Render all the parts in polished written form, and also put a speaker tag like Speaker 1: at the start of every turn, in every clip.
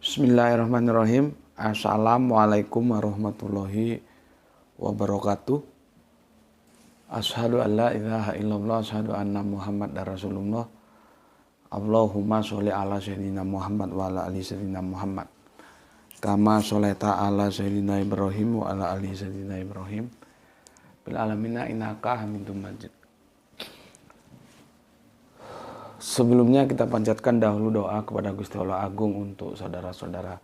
Speaker 1: Bismillahirrahmanirrahim. Assalamualaikum warahmatullahi wabarakatuh. Asyhadu an la ilaha illallah, asyhadu anna Muhammadar Rasulullah. Allahumma sholli ala sayyidina Muhammad wa ala ali sayyidina Muhammad. Kama sholaita ala sayyidina Ibrahim wa ala ali sayyidina Ibrahim. Bil alamina innaka Hamidum Majid. Sebelumnya kita panjatkan dahulu doa kepada Gusti Allah Agung untuk saudara-saudara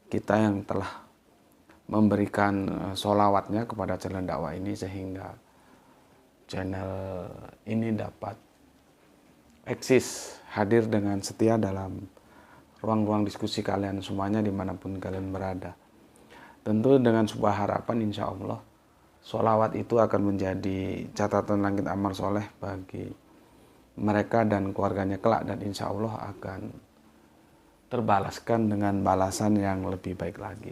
Speaker 1: kita yang telah memberikan sholawatnya kepada channel dakwah ini sehingga channel ini dapat eksis hadir dengan setia dalam ruang-ruang diskusi kalian semuanya dimanapun kalian berada. Tentu dengan sebuah harapan insya Allah sholawat itu akan menjadi catatan langit amal soleh bagi mereka dan keluarganya kelak, dan insya Allah akan terbalaskan dengan balasan yang lebih baik lagi.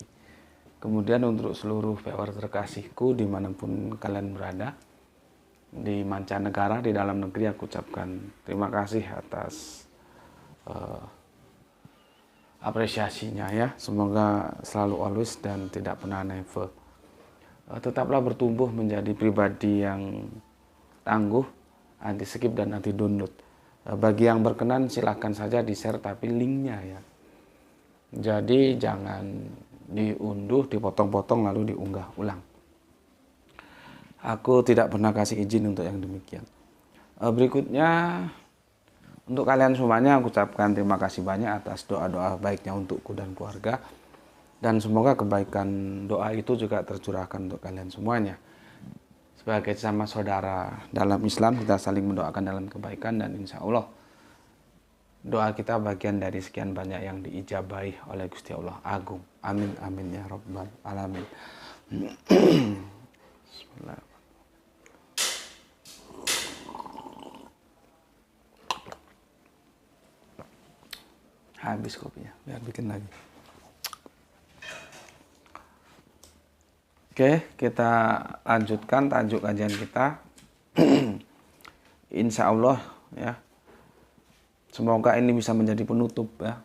Speaker 1: Kemudian untuk seluruh viewer terkasihku dimanapun kalian berada, di mancanegara, di dalam negeri, aku ucapkan terima kasih atas apresiasinya ya. Semoga selalu always dan tidak pernah never. Tetaplah bertumbuh menjadi pribadi yang tangguh, anti skip dan anti download. Bagi yang berkenan silahkan saja di share tapi linknya ya. Jadi jangan diunduh, dipotong-potong lalu diunggah ulang. Aku tidak pernah kasih izin untuk yang demikian. Berikutnya untuk kalian semuanya aku ucapkan terima kasih banyak atas doa-doa baiknya untukku dan keluarga. Dan semoga kebaikan doa itu juga tercurahkan untuk kalian semuanya. Sebagai sama saudara dalam Islam, kita saling mendoakan dalam kebaikan, dan insya Allah doa kita bagian dari sekian banyak yang diijabahi oleh Gusti Allah Agung. Amin amin ya rabbal alamin. Bismillahirrahmanirrahim. Habis kopinya, biar bikin lagi. Oke, kita lanjutkan tajuk kajian kita. Insya Allah ya. Semoga ini bisa menjadi penutup ya.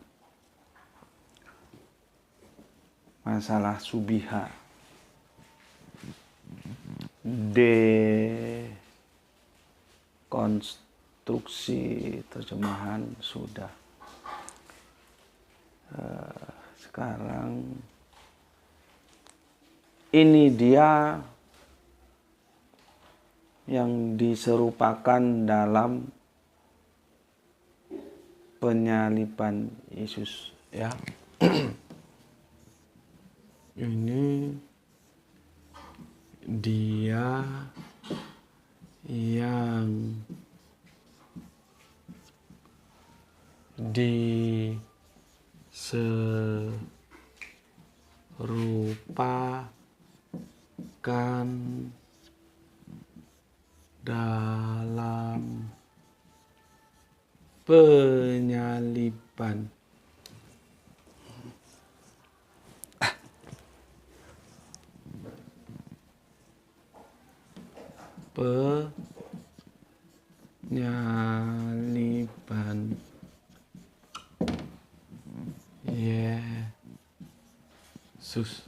Speaker 1: Masalah subiha. Dekonstruksi terjemahan sudah. Sekarang ini dia yang diserupakan dalam penyaliban Yesus ya. Ini dia yang diserupakan dalam penyaliban Yesus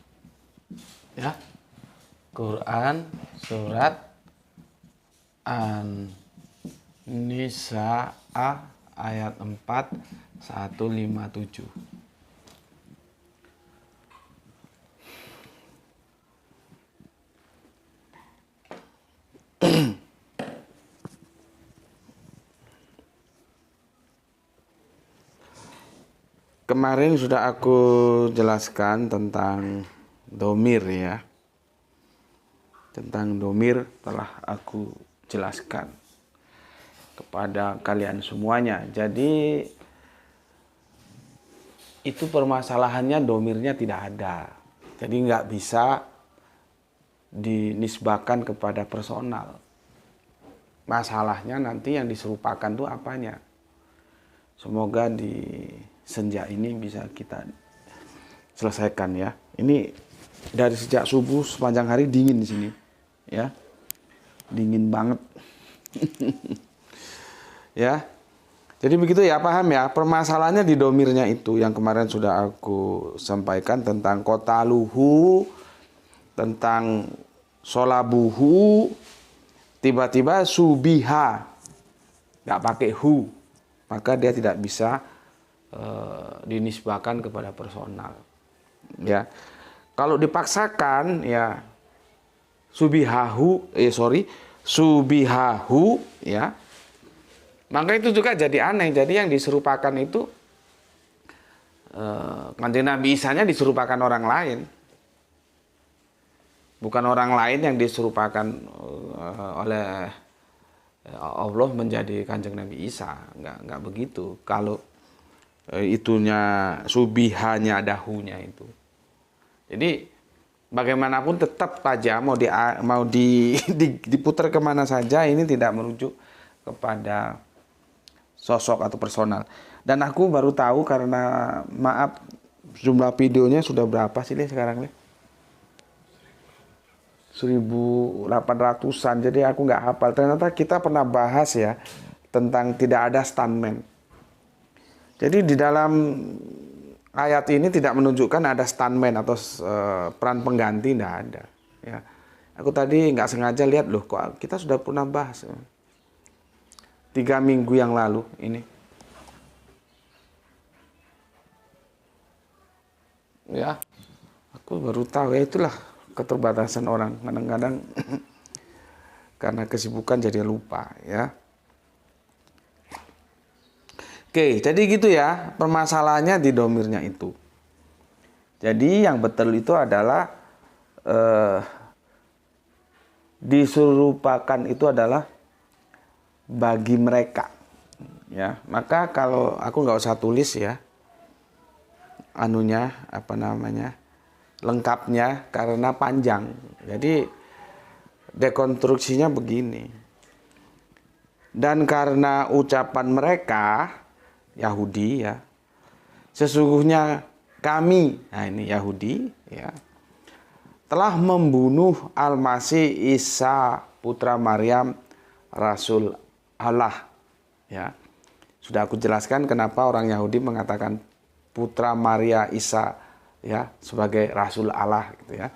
Speaker 1: ya. Quran surat An-Nisa ayat 4 157. Kemarin sudah aku jelaskan tentang domir ya. Tentang domir telah aku jelaskan kepada kalian semuanya. Jadi itu permasalahannya domirnya tidak ada. Jadi nggak bisa dinisbahkan kepada personal. Masalahnya nanti yang diserupakan itu apanya. Semoga di senja ini bisa kita selesaikan ya. Ini dari sejak subuh sepanjang hari dingin di sini. Ya, dingin banget. Ya, Jadi begitu ya, paham ya? Permasalahannya di domirnya itu yang kemarin sudah aku sampaikan tentang kota luhu, tentang solabuhu, tiba-tiba subiha, nggak pakai hu, maka dia tidak bisa dinisbahkan kepada personal. Ya, kalau dipaksakan ya subihahu, ya. Maka itu juga jadi aneh. Jadi yang diserupakan itu Kanjeng Nabi Isa-nya diserupakan orang lain. Bukan orang lain yang diserupakan oleh Allah menjadi Kanjeng Nabi Isa. Enggak begitu. Kalau itunya subihanya dahunya itu. Jadi bagaimanapun tetap saja mau diputar kemana saja, ini tidak merujuk kepada sosok atau personal. Dan aku baru tahu karena maaf jumlah videonya sudah berapa sih sekarang 1800-an. Jadi aku nggak hafal. Ternyata kita pernah bahas ya tentang tidak ada stuntman. Jadi di dalam ayat ini tidak menunjukkan ada stuntman atau peran pengganti, tidak ada. Ya, aku tadi nggak sengaja lihat loh, kok kita sudah pernah bahas 3 minggu yang lalu ini. Ya, aku baru tahu ya, itulah keterbatasan orang kadang-kadang karena kesibukan jadi lupa ya. Oke, jadi gitu ya, permasalahannya di domirnya itu. Jadi yang betul itu adalah diserupakan itu adalah bagi mereka, ya. Maka kalau aku nggak usah tulis ya, lengkapnya karena panjang. Jadi dekonstruksinya begini. Dan karena ucapan mereka Yahudi ya, sesungguhnya kami, nah ini Yahudi ya, telah membunuh Al-Masih Isa putra Maryam Rasul Allah ya. Sudah aku jelaskan kenapa orang Yahudi mengatakan putra Maria Isa ya sebagai Rasul Allah gitu ya.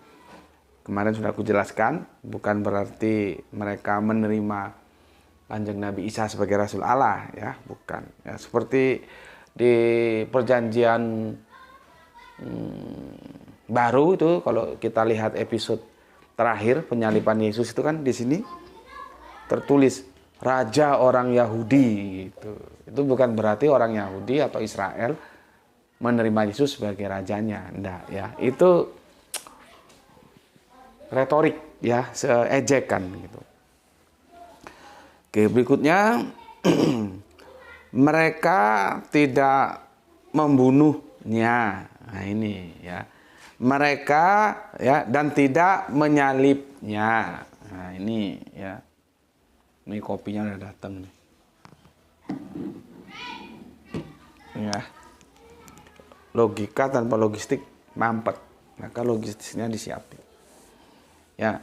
Speaker 1: Kemarin sudah aku jelaskan, bukan berarti mereka menerima Kanjeng Nabi Isa sebagai Rasul Allah ya, bukan. Ya, seperti di perjanjian baru itu, kalau kita lihat episode terakhir penyaliban Yesus itu kan di sini tertulis Raja orang Yahudi gitu. Itu bukan berarti orang Yahudi atau Israel menerima Yesus sebagai rajanya, enggak ya. Itu retorik ya, seejekan gitu. Oke, berikutnya mereka tidak membunuhnya. Nah, ini ya. Mereka ya dan tidak menyalibnya. Nah, ini ya. Ini kopinya udah datang nih. Ya. Logika tanpa logistik mampet. Maka logistiknya disiapin. Ya.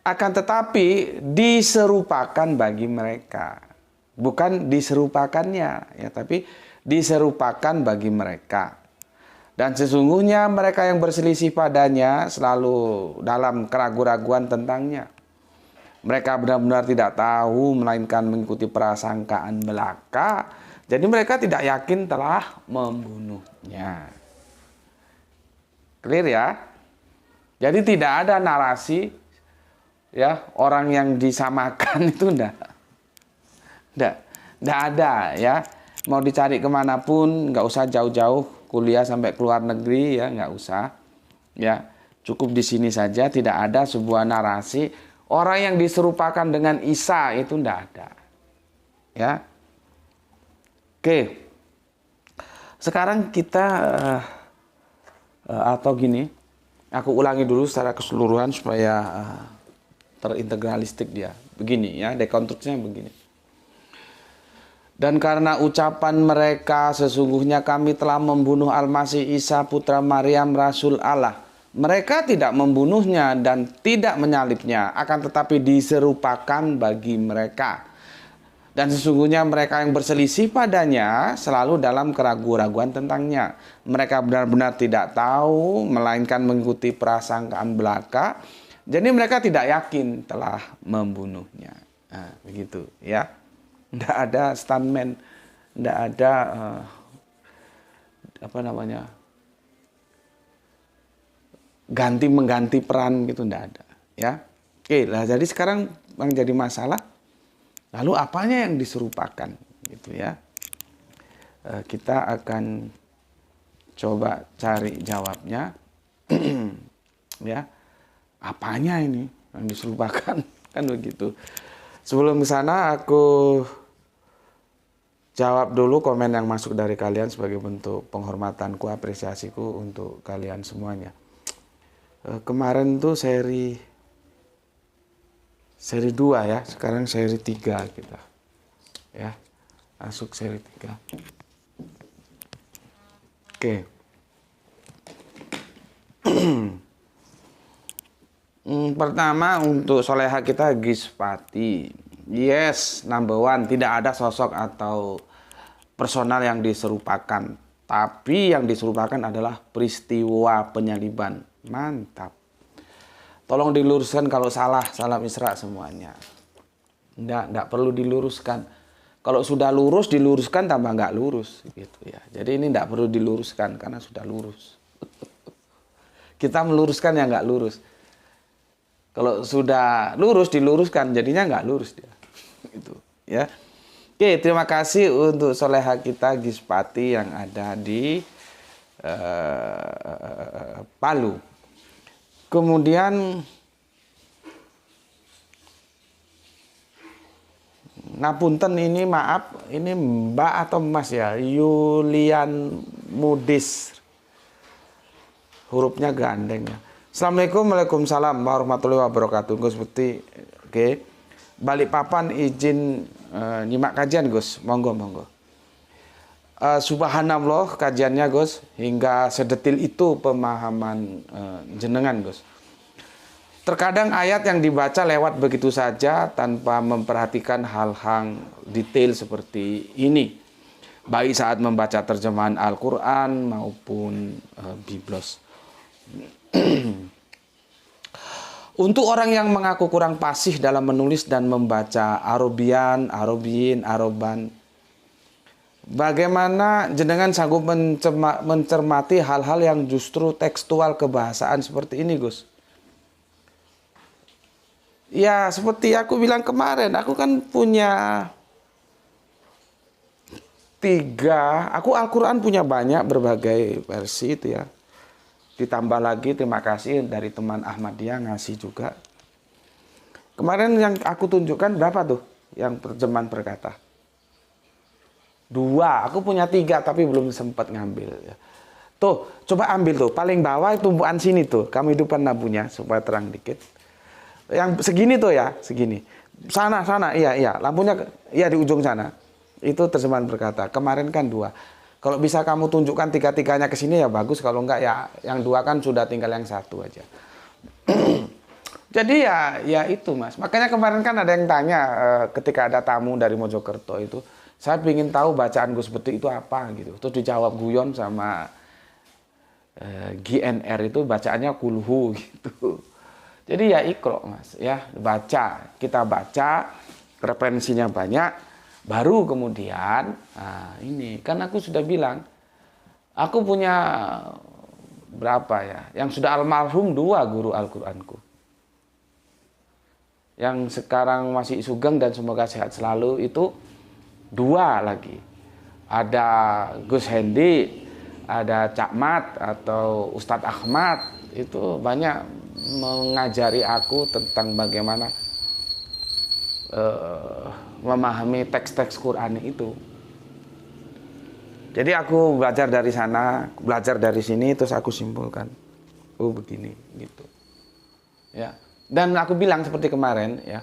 Speaker 1: Akan tetapi diserupakan bagi mereka. Bukan diserupakannya ya, tapi diserupakan bagi mereka. Dan sesungguhnya mereka yang berselisih padanya selalu dalam keraguan-raguan tentangnya. Mereka benar-benar tidak tahu, melainkan mengikuti prasangkaan belaka. Jadi mereka tidak yakin telah membunuhnya. Clear ya? Jadi tidak ada narasi ya orang yang disamakan itu enggak ada ya. Mau dicari kemanapun, nggak usah jauh-jauh kuliah sampai ke luar negeri ya, nggak usah ya. Cukup di sini saja, tidak ada sebuah narasi orang yang diserupakan dengan Isa itu enggak ada. Ya. Oke. Sekarang kita atau gini, aku ulangi dulu secara keseluruhan supaya terintegralistik dia. Begini ya, dekonstruksinya begini. Dan karena ucapan mereka sesungguhnya kami telah membunuh Al-Masih Isa putra Maryam Rasul Allah. Mereka tidak membunuhnya dan tidak menyalibnya, akan tetapi diserupakan bagi mereka. Dan sesungguhnya mereka yang berselisih padanya selalu dalam keraguan-raguan tentangnya. Mereka benar-benar tidak tahu, melainkan mengikuti prasangkaan belaka. Jadi mereka tidak yakin telah membunuhnya. Nah, begitu ya. Tidak ada stuntman, tidak ada ganti-mengganti peran gitu, tidak ada. Ya, oke lah. Jadi sekarang yang jadi masalah, lalu apanya yang diserupakan, gitu ya? Kita akan coba cari jawabnya, ya. Apanya ini yang diserupakan, kan begitu. Sebelum ke sana, aku jawab dulu komen yang masuk dari kalian sebagai bentuk penghormatanku, apresiasiku untuk kalian semuanya. Kemarin tuh seri 2 ya, sekarang seri 3 kita. Ya, masuk seri 3. Oke. Pertama untuk soleha kita Gispati. Yes, number one. Tidak ada sosok atau personal yang diserupakan. Tapi yang diserupakan adalah peristiwa penyaliban. Mantap. Tolong diluruskan kalau salah Isra semuanya. Enggak perlu diluruskan. Kalau sudah lurus, diluruskan tambah enggak lurus gitu ya. Jadi ini enggak perlu diluruskan karena sudah lurus. Kita meluruskan yang enggak lurus. Kalau sudah lurus diluruskan, jadinya enggak lurus dia. Gitu ya. Oke, terima kasih untuk soleha kita Gispati yang ada di Palu. Kemudian ngapunten, ini maaf, ini Mbak atau Mas ya, Yulian Mudis, hurufnya gandeng ya. Assalamualaikum, waalaikumsalam warahmatullahi wabarakatuh. Gus Putih, oke. Balikpapan izin nyimak kajian Gus, monggo. Subhanallah kajiannya Gus, hingga sedetil itu pemahaman jenengan Gus. Terkadang ayat yang dibaca lewat begitu saja tanpa memperhatikan hal-hal detail seperti ini, baik saat membaca terjemahan Al-Quran maupun Biblos. Untuk orang yang mengaku kurang fasih dalam menulis dan membaca Arabian, Aroban, bagaimana jenengan sanggup mencermati hal-hal yang justru tekstual kebahasaan seperti ini, Gus? Ya, seperti aku bilang kemarin, aku kan punya 3, aku Al-Quran punya banyak berbagai versi itu ya. Ditambah lagi terima kasih dari teman Ahmadiyah ngasih juga. Kemarin yang aku tunjukkan berapa tuh yang terjemahan perkata? 2, aku punya 3 tapi belum sempat ngambil ya. Tuh, coba ambil tuh, paling bawah tumpuan sini tuh, kamu hidupkan lampunya supaya terang dikit. Yang segini tuh ya, segini. Sana, iya, lampunya iya di ujung sana. Itu terjemahan perkata. Kemarin kan 2. Kalau bisa kamu tunjukkan 3-3-nya ke sini ya bagus, kalau enggak ya yang 2 kan sudah tinggal yang 1 aja. Jadi ya itu Mas. Makanya kemarin kan ada yang tanya ketika ada tamu dari Mojokerto itu, saya ingin tahu bacaan Gus Putih itu apa gitu. Terus dijawab guyon sama GNR itu bacaannya kulhu gitu. Jadi ya ikro Mas ya, baca, kita baca, referensinya banyak. Baru kemudian, ini kan aku sudah bilang, aku punya berapa ya, yang sudah almarhum 2 guru Al-Quranku. Yang sekarang masih sugeng dan semoga sehat selalu itu 2 lagi. Ada Gus Hendi, ada Cak Mat atau Ustadz Ahmad, itu banyak mengajari aku tentang bagaimana memahami teks-teks Quran itu. Jadi aku belajar dari sana, belajar dari sini, terus aku simpulkan, oh begini, gitu. Ya. Dan aku bilang seperti kemarin, ya,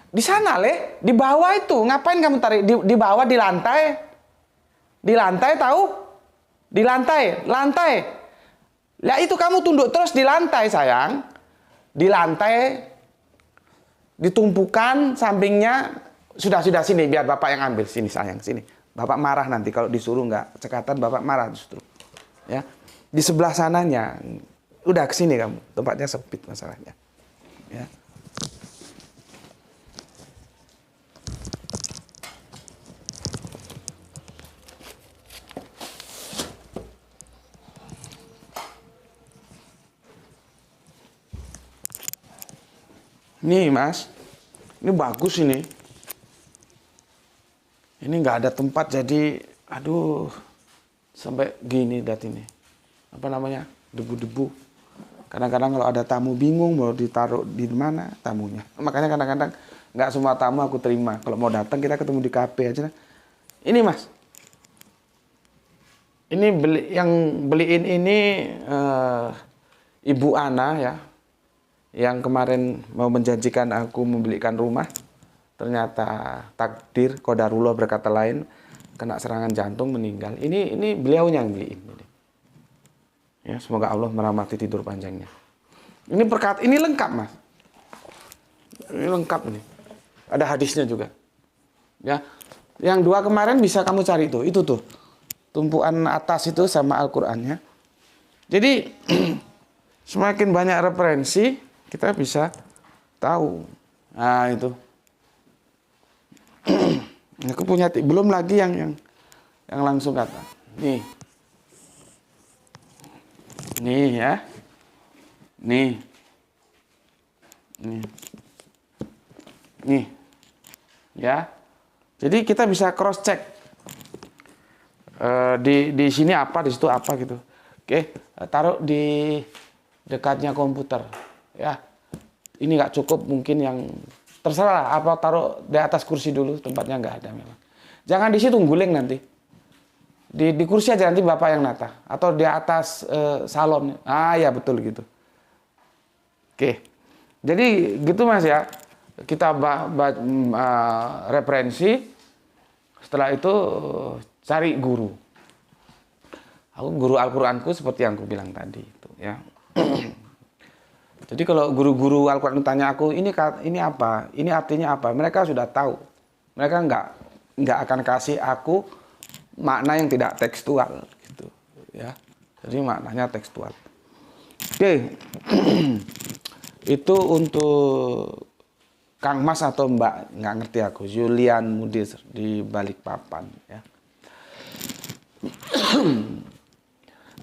Speaker 1: di sana di bawah itu, ngapain kamu tarik di bawah di lantai tahu, di lantai. Ya itu kamu tunduk terus di lantai sayang, di lantai, ditumpukan sampingnya Sudah sini biar Bapak yang ambil. Sini sayang, sini. Bapak marah nanti kalau disuruh nggak cekatan, Bapak marah justru. Ya. Di sebelah sananya. Udah ke sini kamu. Tempatnya sempit masalahnya. Ya. Nih Mas, ini bagus ini. Ini nggak ada tempat jadi, aduh, sampai gini dat ini. Apa namanya? Debu-debu. Kadang-kadang kalau ada tamu bingung mau ditaruh di mana tamunya. Makanya kadang-kadang nggak semua tamu aku terima. Kalau mau datang kita ketemu di kafe aja. Ini Mas, ini yang beliin ini Ibu Ana ya. Yang kemarin mau menjanjikan aku membelikan rumah, ternyata takdir qadarullah berkata lain, kena serangan jantung meninggal. Ini beliaunya yang beliin. Ya, semoga Allah merahmati tidur panjangnya. Ini lengkap Mas. Ini lengkap ini. Ada hadisnya juga. Ya, yang 2 kemarin bisa kamu cari tuh, itu tuh tumpuan atas itu sama Al-Qur'annya. Jadi semakin banyak referensi kita bisa tahu. Nah itu. Aku punya belum lagi yang langsung kata. Nih ya. Nih. Ya. Jadi kita bisa cross check. Di sini apa, di situ apa gitu. Oke, taruh di dekatnya komputer. Ya, ini nggak cukup mungkin yang terserah apa taruh di atas kursi dulu, tempatnya nggak ada memang. Jangan di situ guling nanti. Di kursi aja nanti Bapak yang nata atau di atas salon. Ah ya betul gitu. Oke. Jadi gitu Mas ya. Kita referensi. Setelah itu cari guru. Aku guru Al-Qur'anku seperti yang aku bilang tadi itu ya. Jadi kalau guru-guru Al-Qur'an tanya aku, ini apa? Ini artinya apa? Mereka sudah tahu. Mereka nggak akan kasih aku makna yang tidak tekstual gitu ya. Jadi maknanya tekstual. Oke. Itu untuk Kang Mas atau Mbak, nggak ngerti aku. Julian Mudir di Balikpapan ya.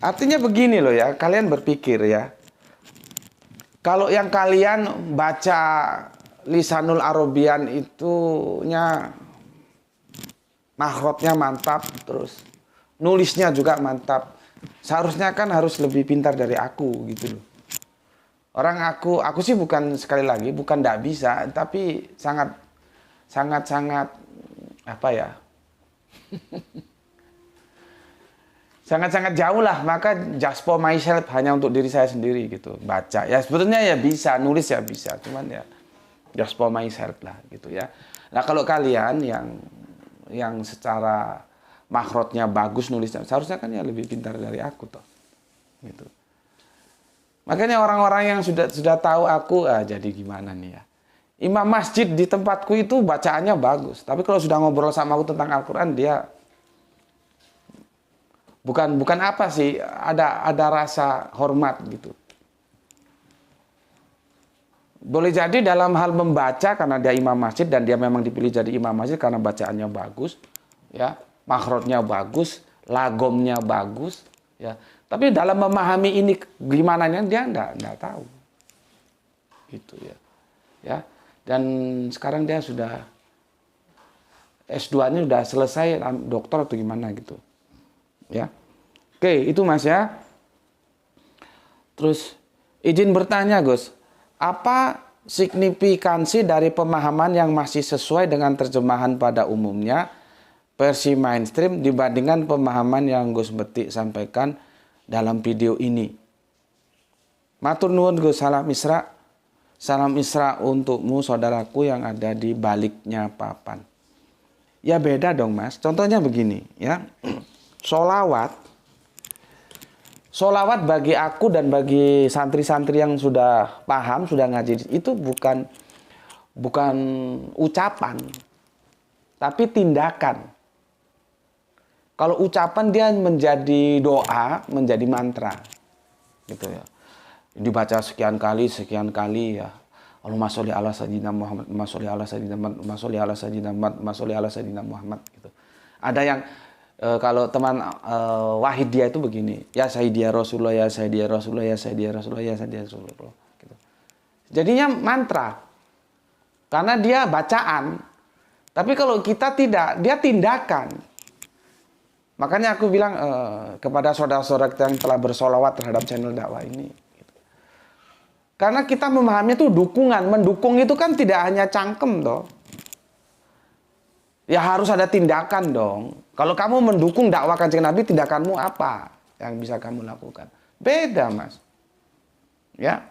Speaker 1: Artinya begini loh ya, kalian berpikir ya. Kalau yang kalian baca Lisanul Arabian itunya makhrajnya mantap, terus nulisnya juga mantap. Seharusnya kan harus lebih pintar dari aku gitu loh. Orang aku sih bukan, sekali lagi bukan tidak bisa, tapi sangat apa ya? Sangat jauh lah, maka just for myself, hanya untuk diri saya sendiri gitu. Baca, ya sebetulnya ya bisa, nulis ya bisa, cuman ya just for myself lah gitu ya. Nah kalau kalian yang secara makhrajnya bagus nulisnya, seharusnya kan ya lebih pintar dari aku toh. Gitu. Makanya orang-orang yang sudah tahu aku, jadi gimana nih ya. Imam masjid di tempatku itu bacaannya bagus, tapi kalau sudah ngobrol sama aku tentang Al-Qur'an dia bukan apa sih, ada rasa hormat gitu. Boleh jadi dalam hal membaca karena dia imam masjid dan dia memang dipilih jadi imam masjid karena bacaannya bagus, ya, makhrajnya bagus, lagomnya bagus, ya. Tapi dalam memahami ini gimana dia enggak tahu. Gitu ya. Ya. Dan sekarang dia sudah S2-nya sudah selesai, dokter atau gimana gitu. Ya. Oke, itu Mas ya. Terus izin bertanya Gus, apa signifikansi dari pemahaman yang masih sesuai dengan terjemahan pada umumnya versi mainstream dibandingkan pemahaman yang Gus Betik sampaikan dalam video ini? Matur nuwun Gus, salam Isra. Salam Isra untukmu saudaraku yang ada di baliknya papan. Ya beda dong Mas. Contohnya begini ya. Solawat bagi aku dan bagi santri-santri yang sudah paham, sudah ngaji itu bukan ucapan, tapi tindakan. Kalau ucapan dia menjadi doa, menjadi mantra, gitu ya. Dibaca sekian kali ya. Allahumma sholli ala sayyidina Muhammad, Allahumma sholli ala sayyidina Muhammad, Allahumma sholli ala sayyidina Muhammad, Allahumma sholli ala sayyidina Muhammad, gitu. Ada yang kalau teman Wahid dia itu begini, ya Sayyidina Rasulullah, ya Sayyidina Rasulullah, ya Sayyidina Rasulullah, ya Sayyidina Rasulullah, gitu. Jadinya mantra. Karena dia bacaan. Tapi kalau kita tidak, dia tindakan. Makanya aku bilang kepada saudara-saudara kita yang telah bersolawat terhadap channel dakwah ini. Gitu. Karena kita memahami itu dukungan. Mendukung itu kan tidak hanya cangkem toh. Ya harus ada tindakan dong. Kalau kamu mendukung dakwah Kanjeng Nabi, tindakanmu apa yang bisa kamu lakukan? Beda, Mas. Ya.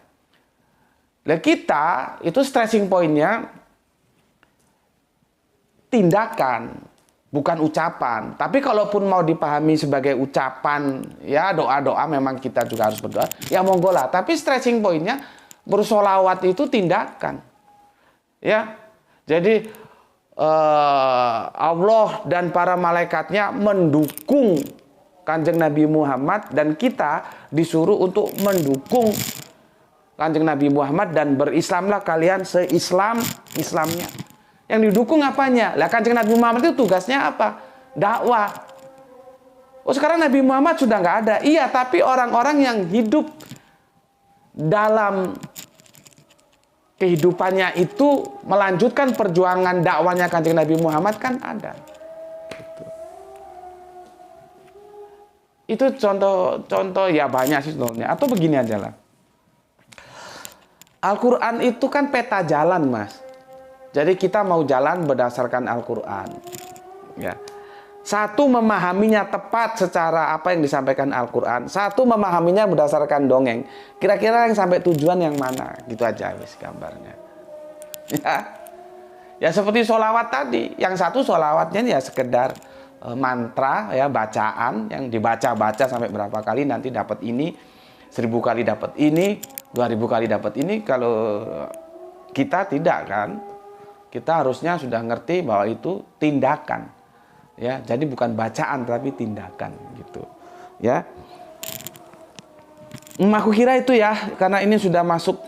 Speaker 1: Nah, kita itu stressing point-nya tindakan, bukan ucapan. Tapi kalaupun mau dipahami sebagai ucapan, ya doa-doa memang kita juga harus berdoa. Ya monggo lah. Tapi stressing point-nya bersolawat itu tindakan. Ya. Jadi Allah dan para malaikatnya mendukung Kanjeng Nabi Muhammad, dan kita disuruh untuk mendukung Kanjeng Nabi Muhammad dan berislamlah kalian se-Islamnya. Yang didukung apanya? Lah Kanjeng Nabi Muhammad itu tugasnya apa? Dakwah. Oh sekarang Nabi Muhammad sudah nggak ada. Iya, tapi orang-orang yang hidup dalam kehidupannya itu melanjutkan perjuangan dakwanya Kanjeng Nabi Muhammad kan ada. Itu contoh ya banyak sih contohnya. Atau begini aja lah. Al-Quran itu kan peta jalan, Mas. Jadi kita mau jalan berdasarkan Al-Quran. Ya. Satu memahaminya tepat secara apa yang disampaikan Al-Quran. Satu memahaminya berdasarkan dongeng. Kira-kira yang sampai tujuan yang mana? Gitu aja wis gambarnya. Ya seperti sholawat tadi. Yang satu sholawatnya ya sekedar mantra, ya bacaan yang dibaca-baca sampai berapa kali nanti dapat ini, 1000 kali dapat ini, 2000 kali dapat ini. Kalau kita tidak kan, kita harusnya sudah ngerti bahwa itu tindakan. Ya, jadi bukan bacaan tapi tindakan gitu. Ya. Aku kira itu ya, karena ini sudah masuk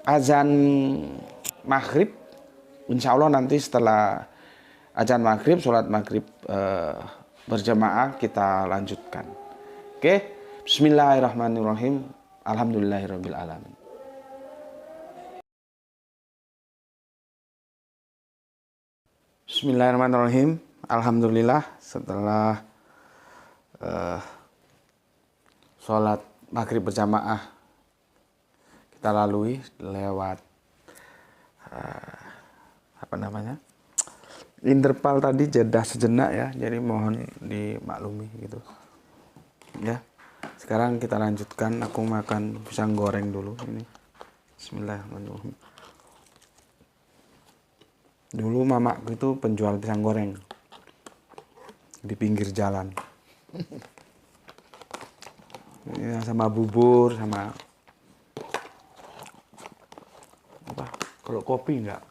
Speaker 1: azan maghrib. Insya Allah nanti setelah azan maghrib, sholat maghrib berjamaah kita lanjutkan. Oke, Bismillahirrahmanirrahim. Alhamdulillahirabbil alamin. Bismillahirrahmanirrahim. Alhamdulillah setelah sholat maghrib berjamaah kita lalui lewat interval tadi jeda sejenak ya, jadi mohon dimaklumi gitu ya. Sekarang kita lanjutkan, aku makan pisang goreng dulu ini. Bismillahirrahmanirrahim. Dulu mamaku itu penjual pisang goreng di pinggir jalan. Ya, sama bubur, sama apa? Kalau kopi enggak,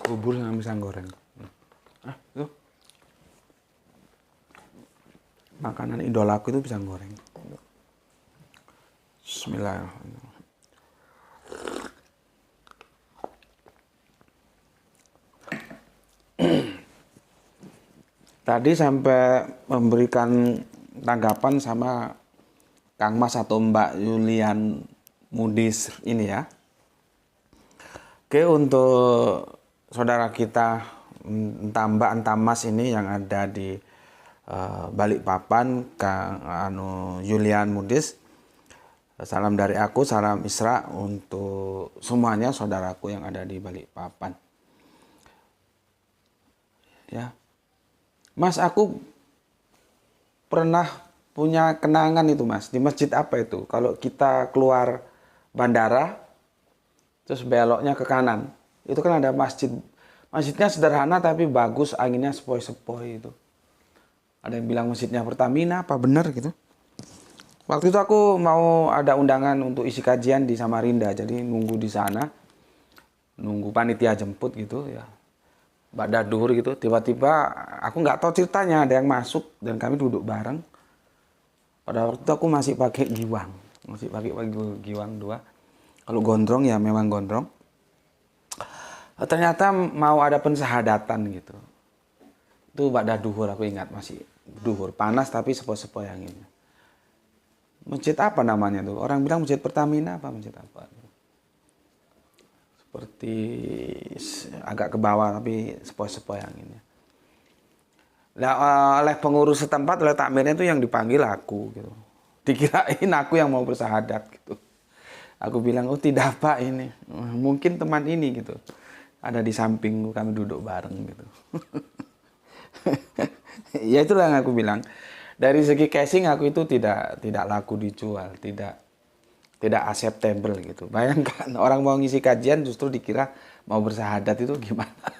Speaker 1: bubur sama pisang goreng. Itu makanan idolaku itu pisang goreng. Bismillahirrahmanirrahim. Tadi sampai memberikan tanggapan sama Kang Mas atau Mbak Yulian Mudis ini ya. Oke, untuk saudara kita entah Mbak entah Mas ini yang ada di Balikpapan, Kang Yulian Mudis. Salam dari aku, salam Isra untuk semuanya saudaraku yang ada di Balikpapan. Ya. Mas, aku pernah punya kenangan itu, Mas. Di masjid apa itu? Kalau kita keluar bandara, terus beloknya ke kanan. Itu kan ada masjid. Masjidnya sederhana tapi bagus, anginnya sepoi-sepoi itu. Ada yang bilang masjidnya Pertamina, apa benar gitu. Waktu itu aku mau ada undangan untuk isi kajian di Samarinda. Jadi nunggu di sana. Nunggu panitia jemput gitu ya. Ba'da duhur gitu, tiba-tiba aku nggak tahu ceritanya ada yang masuk dan kami duduk bareng. Pada waktu itu aku masih pakai giwang, giwang 2. Kalau gondrong ya memang gondrong. Ternyata mau ada pensahadatan gitu. Itu ba'da duhur, aku ingat masih duhur, panas tapi sepoi-sepoi anginnya. Masjid apa namanya tuh? Orang bilang masjid Pertamina apa masjid apa? Seperti agak ke bawah tapi sepoi-sepoi anginnya. Nah, oleh pengurus setempat, oleh takmirnya itu yang dipanggil aku gitu. Dikirain aku yang mau bersahadat gitu. Aku bilang, oh tidak Pak ini. Mungkin teman ini gitu. Ada di samping kami duduk bareng gitu. Ya itulah yang aku bilang. Dari segi casing aku itu tidak laku dijual, tidak acceptable gitu. Bayangkan orang mau ngisi kajian justru dikira mau bersahadat itu gimana?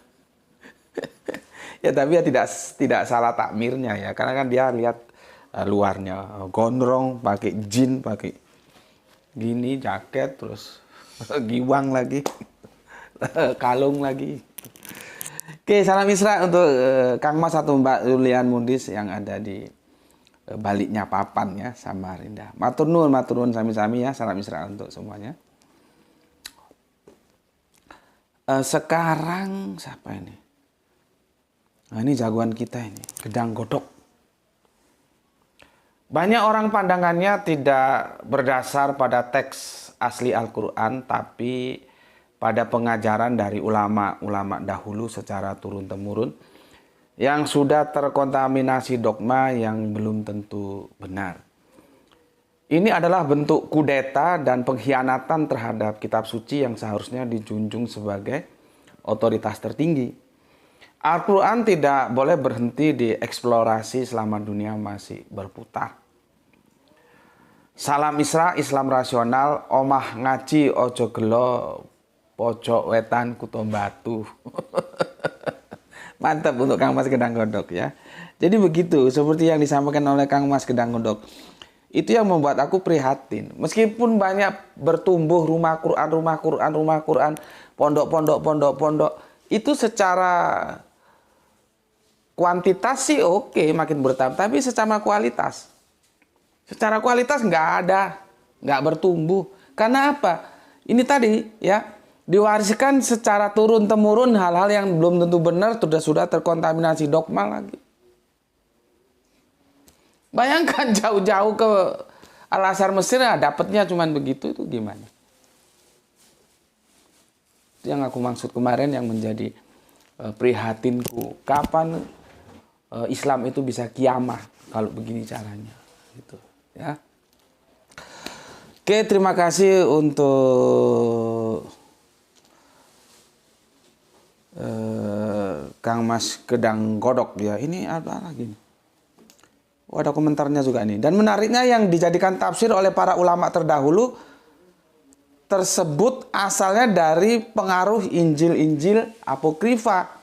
Speaker 1: Ya tapi ya tidak salah takmirnya ya, karena kan dia lihat luarnya gondrong, pakai jin, pakai gini jaket, terus giwang lagi, kalung lagi. Oke, salam Isra untuk Kang Mas atau Mbak Julian Mundis yang ada di baliknya papan ya, Samarinda. Matur nuwun sami-sami ya, salam Isra untuk semuanya. Sekarang siapa ini? Nah, ini jagoan kita ini, Gedang Godok. Banyak orang pandangannya tidak berdasar pada teks asli Al-Quran, tapi pada pengajaran dari ulama-ulama dahulu secara turun-temurun yang sudah terkontaminasi dogma yang belum tentu benar. Ini adalah bentuk kudeta dan pengkhianatan terhadap kitab suci yang seharusnya dijunjung sebagai otoritas tertinggi. Al-Quran tidak boleh berhenti dieksplorasi selama dunia masih berputar. Salam Isra, Islam rasional, omah ngaji, ojo gelo, pojok wetan, kuto batu. Mantap untuk Kang Mas Gedang Godok ya. Jadi begitu, seperti yang disampaikan oleh Kang Mas Gedang Godok. Itu yang membuat aku prihatin. Meskipun banyak bertumbuh rumah Quran, pondok, itu secara kuantitas sih oke, makin bertambah, tapi secara kualitas nggak bertumbuh. Karena apa? Ini tadi ya, diwariskan secara turun temurun hal-hal yang belum tentu benar, sudah terkontaminasi dogma lagi. Bayangkan jauh-jauh ke Al-Azhar Mesir, dapatnya cuman begitu, itu gimana? Itu yang aku maksud kemarin yang menjadi prihatinku. Kapan Islam itu bisa kiamah kalau begini caranya? Gitu, ya. Oke, terima kasih untuk Kang Mas Gedang Godok ya. Ini apa lagi nih? Oh, ada komentarnya juga nih. Dan menariknya yang dijadikan tafsir oleh para ulama terdahulu tersebut asalnya dari pengaruh Injil-Injil apokrifa.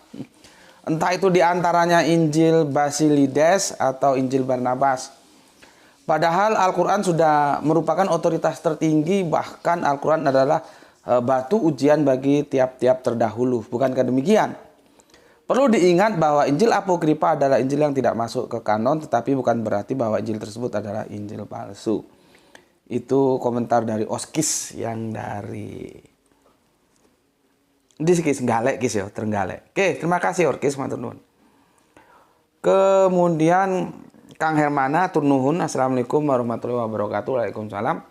Speaker 1: Entah itu diantaranya Injil Basilides atau Injil Barnabas. Padahal Al-Quran sudah merupakan otoritas tertinggi, bahkan Al-Quran adalah batu ujian bagi tiap-tiap terdahulu. Bukankah demikian? Perlu diingat bahwa Injil apokrifa adalah Injil yang tidak masuk ke kanon, tetapi bukan berarti bahwa Injil tersebut adalah Injil palsu. Itu komentar dari Oskis yang dari Diskis Galek kis ya, Trenggalek. Oke, terima kasih Orkis, matur nuwun. Kemudian Kang Hermana turnuhun, assalamualaikum warahmatullahi wabarakatuh. Waalaikumsalam.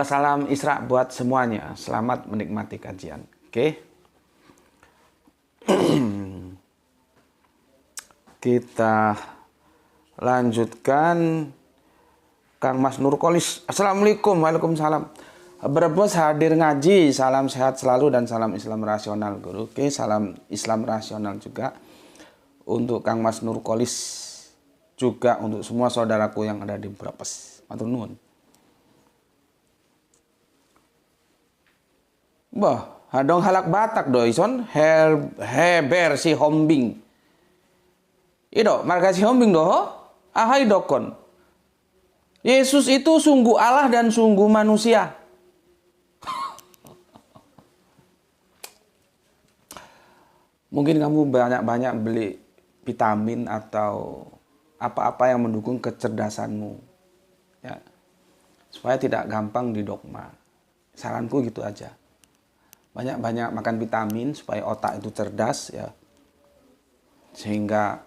Speaker 1: Salam Isra buat semuanya. Selamat menikmati kajian. Oke. Kita lanjutkan. Kang Mas Nurkolis, assalamualaikum. Waalaikumsalam. Brebes hadir ngaji, salam sehat selalu dan salam Islam rasional guru. Oke, salam Islam rasional juga untuk Kang Mas Nurkolis, juga untuk semua saudaraku yang ada di Brebes. Matur nuwun. Bah, hadong halak Batak do ison heber si hombing. Ido, marga si hombing do, ahai dokon. Yesus itu sungguh Allah dan sungguh manusia. Mungkin kamu banyak-banyak beli vitamin atau apa-apa yang mendukung kecerdasanmu, ya, supaya tidak gampang didogma. Saranku gitu aja. Banyak-banyak makan vitamin supaya otak itu cerdas, ya, sehingga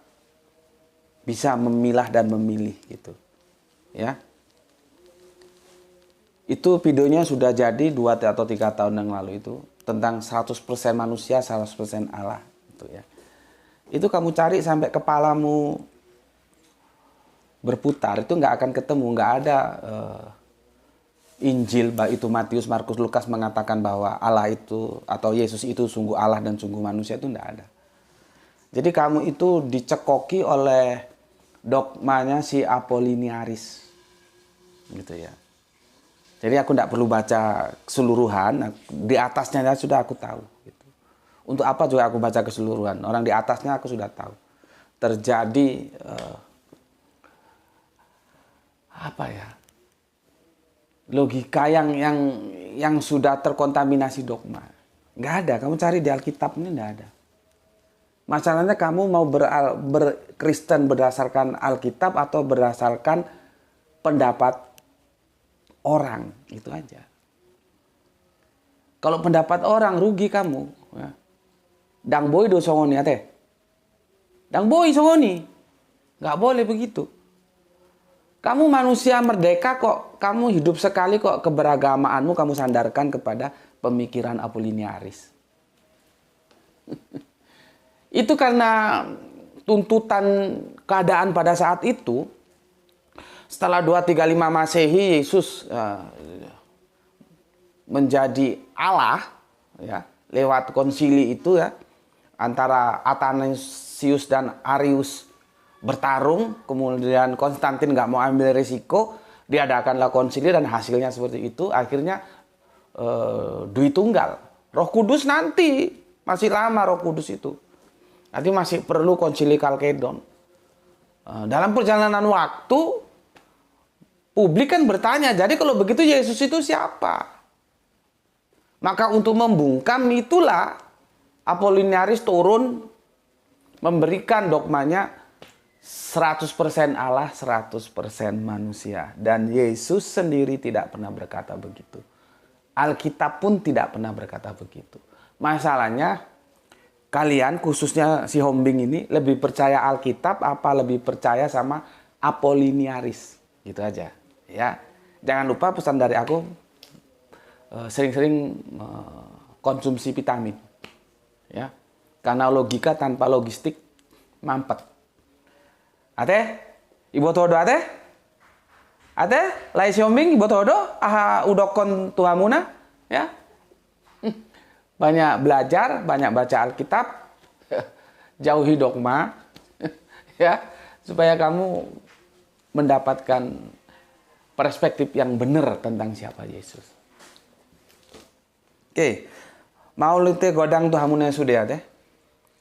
Speaker 1: bisa memilah dan memilih gitu, ya. Itu videonya sudah jadi 2 atau 3 tahun yang lalu itu tentang 100% manusia, 100% Allah itu, ya. Itu kamu cari sampai kepalamu berputar, itu nggak akan ketemu, nggak ada Injil, baik itu Matius, Markus, Lukas mengatakan bahwa Allah itu atau Yesus itu sungguh Allah dan sungguh manusia, itu nggak ada. Jadi kamu itu dicekoki oleh dogmanya si Apolliniaris, gitu ya. Jadi aku tidak perlu baca keseluruhan, di atasnya sudah aku tahu. Gitu. Untuk apa juga aku baca keseluruhan? Orang di atasnya aku sudah tahu. Terjadi apa ya? Logika yang sudah terkontaminasi dogma. Nggak ada. Kamu cari di Alkitab ini nggak ada. Masalahnya kamu mau berkristen berdasarkan Alkitab atau berdasarkan pendapat orang, itu aja. Kalau pendapat orang rugi kamu, ya. Dang boy do songoni ate. Dang boy songoni. Nggak boleh begitu. Kamu manusia merdeka kok, kamu hidup sekali kok, keberagamaanmu kamu sandarkan kepada pemikiran Apolliniaris. Itu karena tuntutan keadaan pada saat itu. Setelah 235 Masehi, Yesus menjadi Allah, ya, lewat konsili itu, ya, antara Athanasius dan Arius bertarung, kemudian Konstantin nggak mau ambil risiko, diadakanlah konsili dan hasilnya seperti itu. Akhirnya Dui Tunggal, Roh Kudus nanti masih lama, Roh Kudus itu nanti masih perlu konsili Kalkedon. Dalam perjalanan waktu publik kan bertanya, jadi kalau begitu Yesus itu siapa? Maka untuk membungkam itulah Apolliniaris turun memberikan dogmanya 100% Allah, 100% manusia. Dan Yesus sendiri tidak pernah berkata begitu. Alkitab pun tidak pernah berkata begitu. Masalahnya kalian, khususnya si Hombing ini, lebih percaya Alkitab apa lebih percaya sama Apolliniaris? Gitu aja. Ya, jangan lupa pesan dari aku, sering-sering konsumsi vitamin, ya, karena logika tanpa logistik mampet. Ate, ibu todo ate lai siombing ibu todo aha udokon tuhamuna, ya, banyak belajar, banyak baca Alkitab, jauhi dogma, ya, supaya kamu mendapatkan perspektif yang benar tentang siapa Yesus. Oke, mau lite godang tuh hamune sudah teh.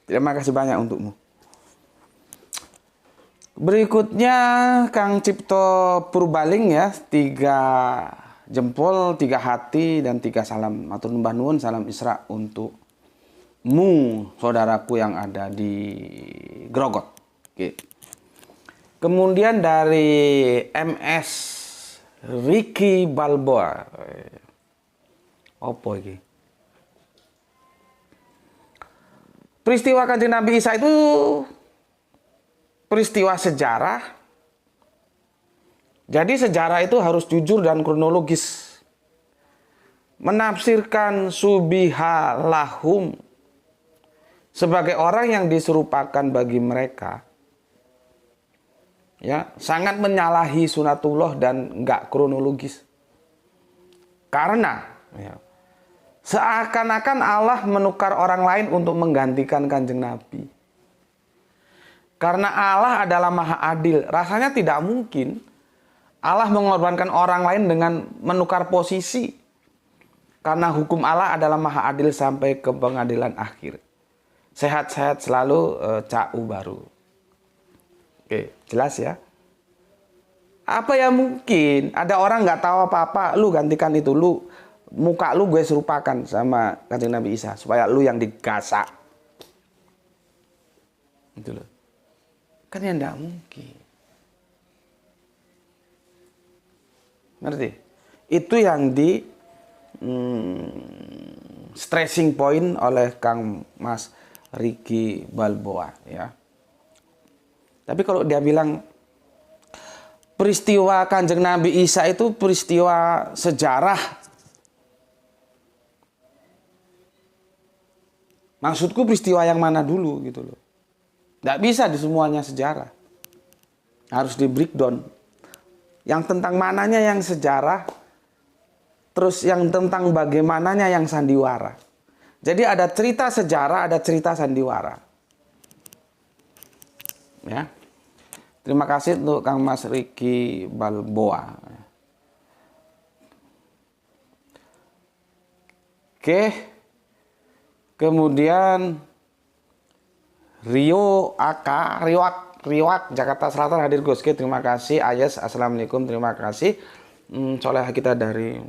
Speaker 1: Terima kasih banyak untukmu. Berikutnya Kang Cipto Purbaling, ya, 3 jempol, 3 hati dan 3 salam. Matur numbah nuwun, salam Isra untukmu, saudaraku yang ada di Grogot. Oke. Kemudian dari MS Ricky Balboa. Apa ini? Peristiwa Kanjeng Nabi Isa itu peristiwa sejarah. Jadi sejarah itu harus jujur dan kronologis. Menafsirkan subiha lahum sebagai orang yang diserupakan bagi mereka, ya, sangat menyalahi sunatullah dan enggak kronologis. Karena, ya, seakan-akan Allah menukar orang lain untuk menggantikan Kanjeng Nabi. Karena Allah adalah maha adil, rasanya tidak mungkin Allah mengorbankan orang lain dengan menukar posisi. Karena hukum Allah adalah maha adil sampai ke pengadilan akhir. Sehat-sehat selalu, Cak Baru. Oke, jelas ya. Apa ya mungkin ada orang nggak tahu apa-apa, lu gantikan itu, lu muka lu gue serupakan sama Kanjeng Nabi Isa supaya lu yang digasak. Gitu loh. Kan ya enggak mungkin. Ngerti? Itu yang di stressing point oleh Kang Mas Ricky Balboa ya. Tapi kalau dia bilang peristiwa Kanjeng Nabi Isa itu peristiwa sejarah, maksudku peristiwa yang mana dulu gitu loh. Nggak bisa di semuanya sejarah. Harus di breakdown. Yang tentang mananya yang sejarah, terus yang tentang bagaimananya yang sandiwara. Jadi ada cerita sejarah, ada cerita sandiwara. Ya. Terima kasih untuk Kang Mas Ricky Balboa. Oke. Kemudian Riwak Jakarta Selatan hadir Gus. Oke, terima kasih. Ayes, assalamualaikum, terima kasih. Soleh kita dari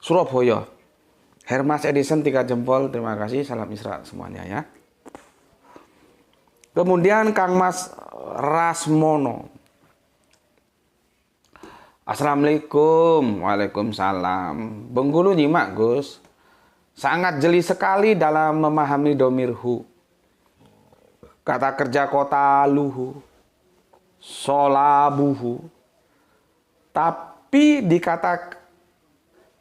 Speaker 1: Surabaya. Hermas Edison 3 jempol, terima kasih. Salam Isra semuanya ya. Kemudian Kang Mas Rasmono. Assalamualaikum. Waalaikumsalam. Bengkulu nyimak Gus. Sangat jeli sekali dalam memahami domirhu. Kata kerja kota luhu. Solabuhu. Tapi di kata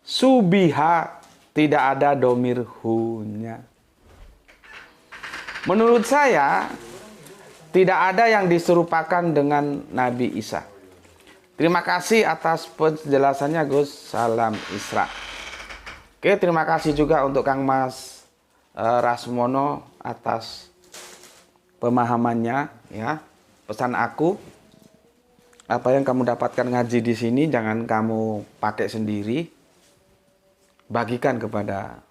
Speaker 1: subiha tidak ada domirhunya. Menurut saya tidak ada yang diserupakan dengan Nabi Isa. Terima kasih atas penjelasannya Gus. Salam Isra. Oke, terima kasih juga untuk Kang Mas Rasmono atas pemahamannya ya. Pesan aku, apa yang kamu dapatkan ngaji di sini jangan kamu pakai sendiri. Bagikan kepada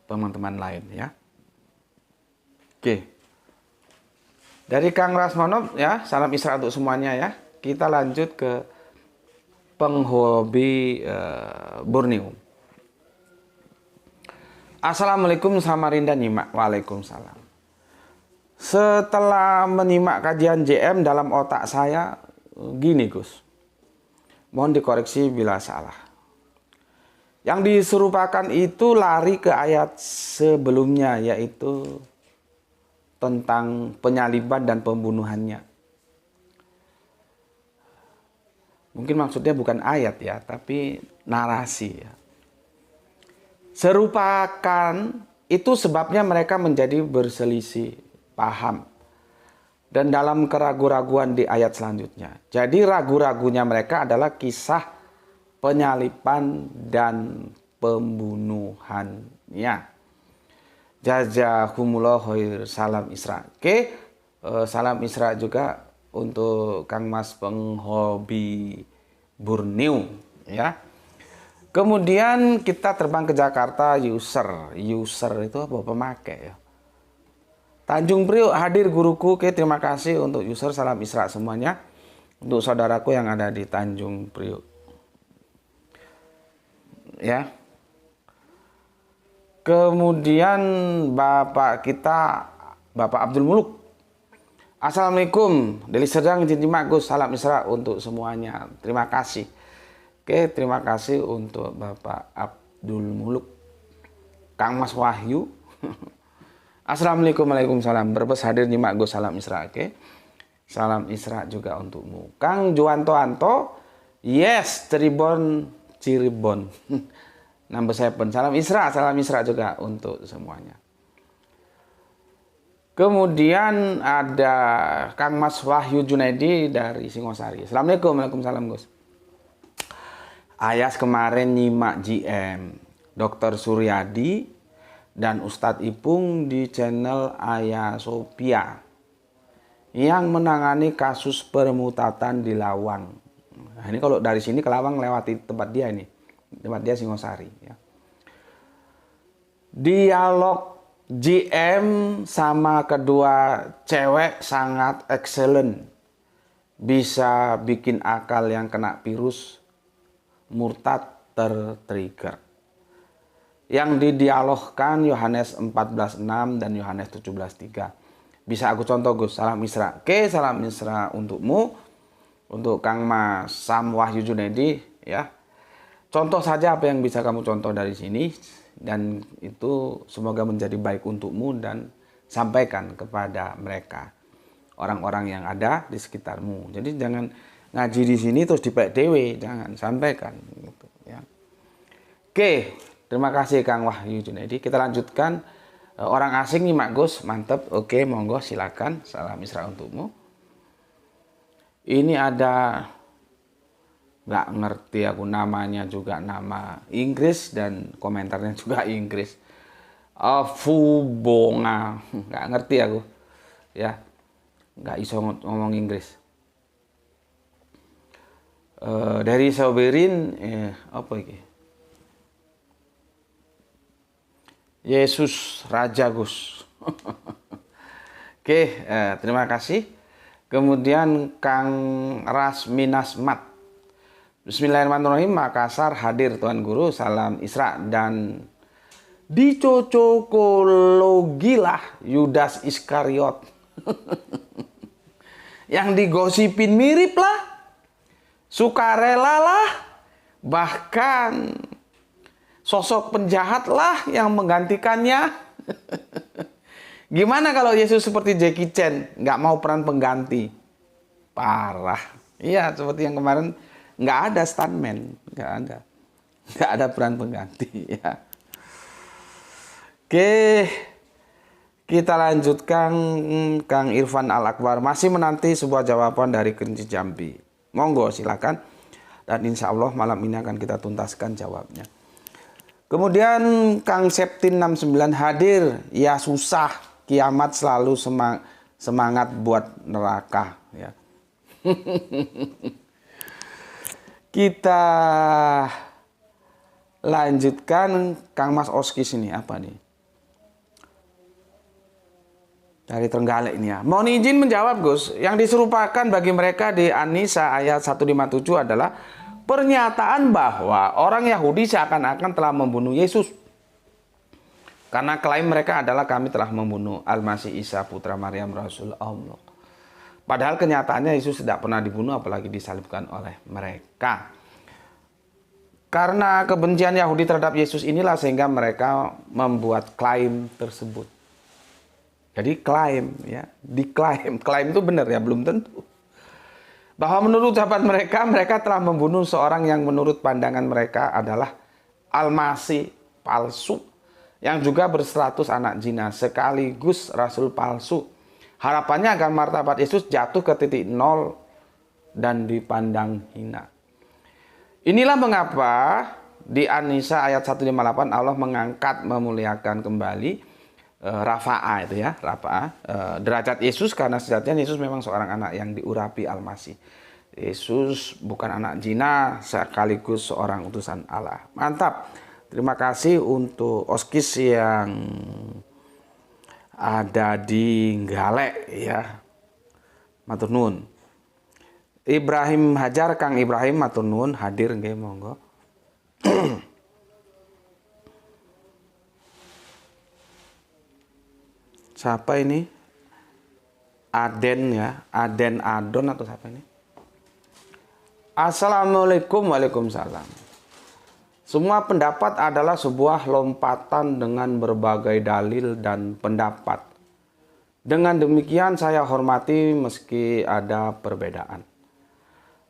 Speaker 1: teman-teman lain ya. Oke. Dari Kang Rasmono ya, salam Isra untuk semuanya ya. Kita lanjut ke penghobi Borneo. Assalamualaikum Samarinda nyimak. Waalaikumsalam. Setelah menyimak kajian JM dalam otak saya gini Gus. Mohon dikoreksi bila salah. Yang diserupakan itu lari ke ayat sebelumnya yaitu tentang penyaliban dan pembunuhannya. Mungkin maksudnya bukan ayat ya, tapi narasi ya. Serupakan itu sebabnya mereka menjadi berselisih paham. Dan dalam keraguan-raguan di ayat selanjutnya. Jadi ragu-ragunya mereka adalah kisah penyalipan dan pembunuhannya. Jazakumullah khair. Salam Isra. Oke, salam Isra juga untuk Kang Mas penghobi Borneo ya. Kemudian kita terbang ke Jakarta. User itu apa? Pemakai ya. Tanjung Priok hadir guruku. Oke, terima kasih untuk user. Salam Isra semuanya. Untuk saudaraku yang ada di Tanjung Priok. Ya. Kemudian Bapak kita, Bapak Abdul Muluk. Assalamualaikum. Deli Serdang Jinjimak Gus. Salam Isra untuk semuanya. Terima kasih. Oke, terima kasih untuk Bapak Abdul Muluk. Kang Mas Wahyu. Assalamualaikum. Waalaikumsalam. Berbes hadir nyimak Gus. Salam Isra. Oke. Salam Isra juga untukmu. Kang Juwanto Anto. Yes, Cirebon. Number 7. Salam Isra juga untuk semuanya. Kemudian ada Kang Mas Wahyu Junaidi dari Singosari. Assalamualaikum. Waalaikumsalam Gus. Ayas kemarin nyimak GM Dr. Suryadi dan Ustadz Ipung di channel Ayah Sophia yang menangani kasus permutatan di Lawang. Nah, ini kalau dari sini ke Lawang lewati tempat dia ini. Tempat dia Singosari ya. Dialog GM sama kedua cewek sangat excellent. Bisa bikin akal yang kena virus murtad tertrigger. Yang didialogkan Yohanes 14:6 dan Yohanes 17:3. Bisa aku contoh Gus, salam Isra. Oke, salam Isra untukmu, untuk Kang Mas Sam Wahyu Junedi ya. Contoh saja apa yang bisa kamu contoh dari sini, dan itu semoga menjadi baik untukmu, dan sampaikan kepada mereka, orang-orang yang ada di sekitarmu. Jadi jangan ngaji di sini terus dipek dewe, jangan, sampaikan gitu ya. Oke, terima kasih Kang Wahyu Junedi. Kita lanjutkan. Orang asing nih Mak Gus, mantep. Oke, monggo silakan. Salam Isra untukmu. Ini ada, nggak ngerti aku, namanya juga nama Inggris dan komentarnya juga Inggris. Fubonga, nggak ngerti aku ya, nggak iso ngomong Inggris. Dari Soberin, apa ini? Yesus Raja Gus. Oke, terima kasih. Kemudian Kang Rasminasmat. Bismillahirrahmanirrahim. Makassar hadir Tuan Guru. Salam Isra dan dicocokologilah Yudas Iskariot. Yang digosipin mirip lah, sukarela lah, bahkan sosok penjahat lah yang menggantikannya. Gimana kalau Yesus seperti Jackie Chan, nggak mau peran pengganti? Parah. Iya, seperti yang kemarin, nggak ada stuntman, nggak ada peran pengganti. Ya. Oke, kita lanjutkan. Kang Irfan Al-Akbar masih menanti sebuah jawaban dari Kerinci Jambi. Monggo silakan, dan insya Allah malam ini akan kita tuntaskan jawabnya. Kemudian Kang Septin 69 hadir. Ya susah, kiamat selalu semangat buat neraka ya. Kita lanjutkan Kang Mas Oskis ini, apa nih? Dari Trenggalek ini ya. Mohon izin menjawab Gus. Yang diserupakan bagi mereka di An-Nisa ayat 157 adalah pernyataan bahwa orang Yahudi seakan-akan telah membunuh Yesus. Karena klaim mereka adalah kami telah membunuh Al-Masih Isa putra Maryam Rasul Allah. Padahal kenyataannya Yesus tidak pernah dibunuh, apalagi disalibkan oleh mereka. Karena kebencian Yahudi terhadap Yesus inilah sehingga mereka membuat klaim tersebut. Jadi klaim ya, diklaim. Klaim itu benar ya, belum tentu. Bahwa menurut ucapan mereka telah membunuh seorang yang menurut pandangan mereka adalah Al-Masih palsu, yang juga berstatus anak zina sekaligus rasul palsu. Harapannya agar martabat Yesus jatuh ke titik nol dan dipandang hina. Inilah mengapa di An-Nisa ayat 158 Allah mengangkat, memuliakan kembali Rafa'a itu ya, Rafa'a derajat Yesus, karena sejatinya Yesus memang seorang anak yang diurapi Al-Masih. Yesus bukan anak zina, sekaligus seorang utusan Allah. Mantap. Terima kasih untuk Oskis yang ada di Galek ya. Matur nuwun. Ibrahim Hajar, Kang Ibrahim matur nuwun hadir nggih, monggo. Siapa ini? Aden ya, Aden Adon atau siapa ini? Assalamualaikum, waalaikumsalam. Semua pendapat adalah sebuah lompatan dengan berbagai dalil dan pendapat. Dengan demikian saya hormati meski ada perbedaan.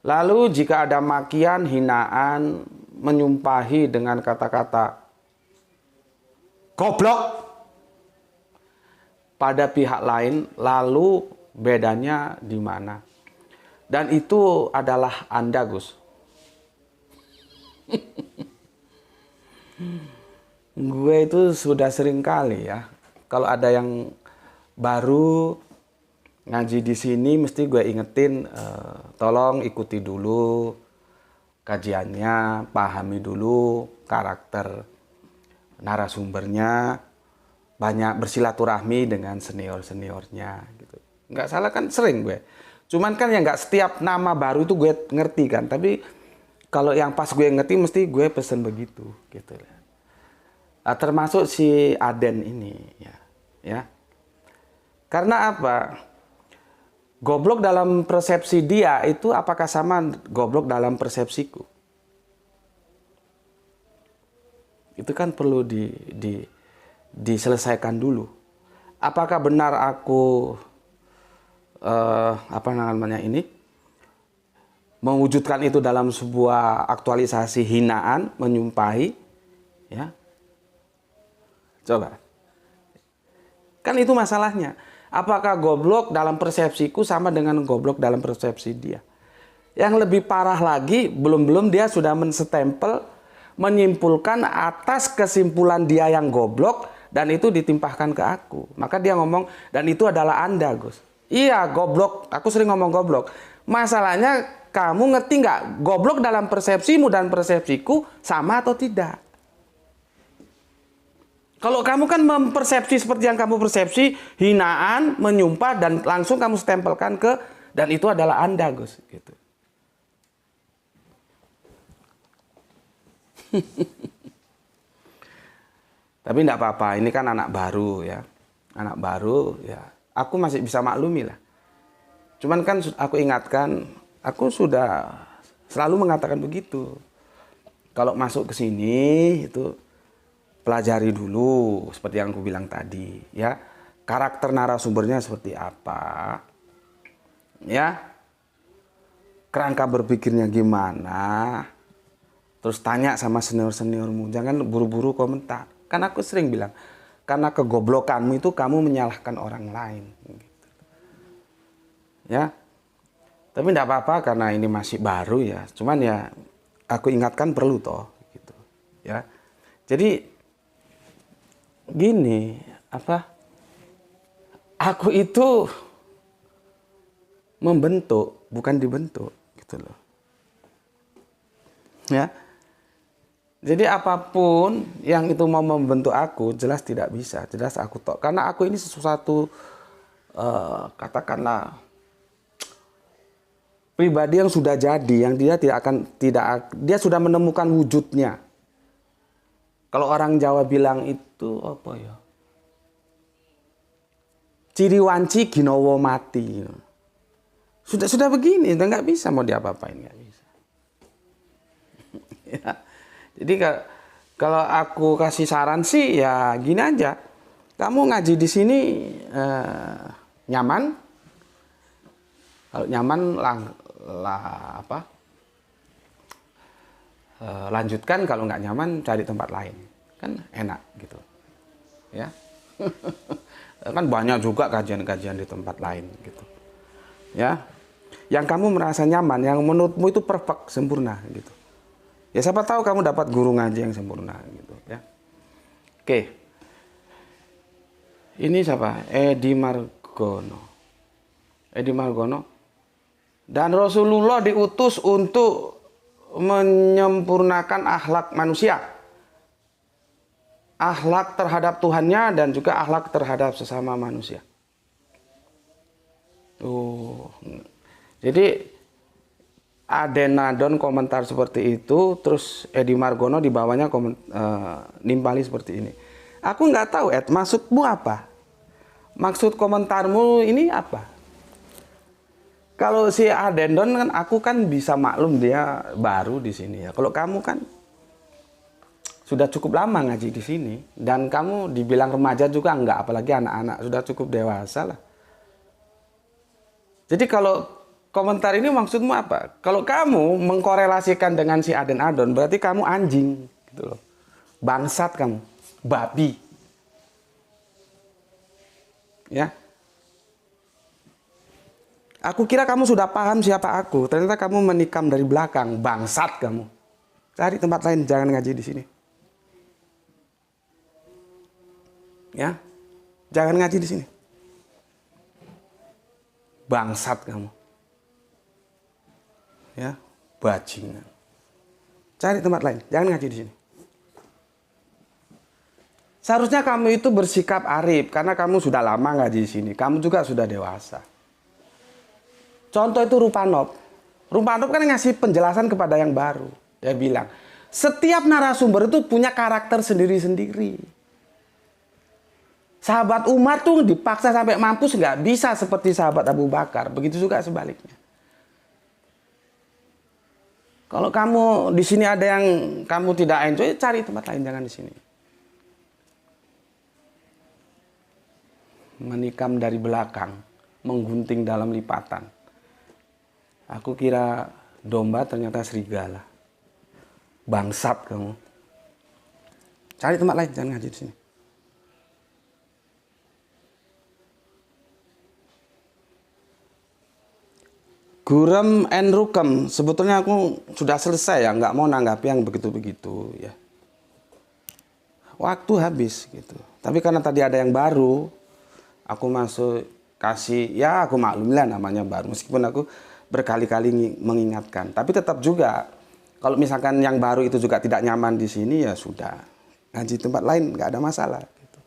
Speaker 1: Lalu jika ada makian, hinaan, menyumpahi dengan kata-kata goblok pada pihak lain, lalu bedanya di mana? Dan itu adalah Anda, Gus. Gue itu sudah sering kali ya, kalau ada yang baru ngaji di sini, mesti gue ingetin, tolong ikuti dulu kajiannya, pahami dulu karakter narasumbernya, banyak bersilaturahmi dengan senior-seniornya gitu. Nggak salah kan, sering gue. Cuman kan ya nggak setiap nama baru itu gue ngerti kan. Tapi kalau yang pas gue ngerti mesti gue pesen begitu gitu. Termasuk si Aden ini ya. Karena apa? Goblok dalam persepsi dia itu apakah sama goblok dalam persepsiku? Itu kan perlu diselesaikan dulu. Apakah benar aku mewujudkan itu dalam sebuah aktualisasi hinaan, menyumpahi, ya? Coba. Kan itu masalahnya. Apakah goblok dalam persepsiku sama dengan goblok dalam persepsi dia? Yang lebih parah lagi, belum-belum dia sudah menstempel, menyimpulkan atas kesimpulan dia yang goblok, dan itu ditimpahkan ke aku. Maka dia ngomong, dan itu adalah Anda, Gus. Iya, goblok. Aku sering ngomong goblok. Masalahnya, kamu ngerti nggak? Goblok dalam persepsimu dan persepsiku sama atau tidak? Kalau kamu kan mempersepsi seperti yang kamu persepsi, hinaan, menyumpah, dan langsung kamu stempelkan ke, dan itu adalah Anda, Gus. Gitu. Tapi enggak apa-apa, ini kan anak baru ya. Anak baru ya. Aku masih bisa maklumi lah. Cuman kan aku ingatkan, aku sudah selalu mengatakan begitu. Kalau masuk ke sini itu pelajari dulu seperti yang aku bilang tadi ya. Karakter narasumbernya seperti apa? Ya. Kerangka berpikirnya gimana? Terus tanya sama senior-seniormu, jangan buru-buru komentar. Kan aku sering bilang, karena kegoblokanmu itu kamu menyalahkan orang lain. Ya, tapi tidak apa-apa karena ini masih baru ya. Cuman ya, aku ingatkan perlu toh. Gitu. Ya, jadi gini, aku itu membentuk, bukan dibentuk, gitu loh. Ya. Jadi apapun yang itu mau membentuk aku, jelas tidak bisa. Jelas aku tok. Karena aku ini sesuatu, katakanlah, pribadi yang sudah jadi, yang dia dia sudah menemukan wujudnya. Kalau orang Jawa bilang itu apa ya? Ciri wanci ginowo mati. Sudah begini, udah nggak bisa mau diapa-apain, nggak bisa. Ya. Jadi kalau aku kasih saran sih ya gini aja. Kamu ngaji di sini nyaman. Kalau nyaman lanjutkan, kalau nggak nyaman cari tempat lain. Kan enak gitu. Ya. Kan banyak juga kajian-kajian di tempat lain gitu. Ya. Yang kamu merasa nyaman, yang menurutmu itu perfect, sempurna gitu. Ya siapa tahu kamu dapat guru ngaji yang sempurna gitu ya. Oke. Ini siapa? Edi Margono. Dan Rasulullah diutus untuk menyempurnakan akhlak manusia. Akhlak terhadap Tuhannya dan juga akhlak terhadap sesama manusia. Jadi Adenadon komentar seperti itu, terus Edi Margono di bawahnya nimpali seperti ini. Aku nggak tahu, Ed, maksudmu apa? Maksud komentarmu ini apa? Kalau si Adendon kan, aku kan bisa maklum dia baru di sini ya. Kalau kamu kan sudah cukup lama ngaji di sini, dan kamu dibilang remaja juga enggak, apalagi anak-anak sudah cukup dewasa lah. Jadi kalau komentar ini maksudmu apa? Kalau kamu mengkorelasikan dengan si Aden Adon, berarti kamu anjing, gitu loh. Bangsat kamu, babi. Ya. Aku kira kamu sudah paham siapa aku, ternyata kamu menikam dari belakang, bangsat kamu. Cari tempat lain, jangan ngaji di sini. Ya. Jangan ngaji di sini. Bangsat kamu. Ya, bajingan. Cari tempat lain, jangan ngaji di sini. Seharusnya kamu itu bersikap arif karena kamu sudah lama ngaji di sini. Kamu juga sudah dewasa. Contoh itu Rupanop. Rupanop kan ngasih penjelasan kepada yang baru. Dia bilang, setiap narasumber itu punya karakter sendiri-sendiri. Sahabat Umar tuh dipaksa sampai mampus, nggak bisa seperti sahabat Abu Bakar. Begitu juga sebaliknya. Kalau kamu di sini ada yang kamu tidak enjoy, cari tempat lain, jangan di sini. Menikam dari belakang, menggunting dalam lipatan. Aku kira domba, ternyata serigala. Bangsat kamu. Cari tempat lain, jangan ngaji di sini. Gurem and Rukem, sebetulnya aku sudah selesai ya, nggak mau nanggapi yang begitu-begitu ya. Waktu habis gitu. Tapi karena tadi ada yang baru, aku masuk kasih, ya aku maklum lah namanya baru. Meskipun aku berkali-kali mengingatkan. Tapi tetap juga, kalau misalkan yang baru itu juga tidak nyaman di sini, ya sudah. Ngaji tempat lain, nggak ada masalah. Gitu.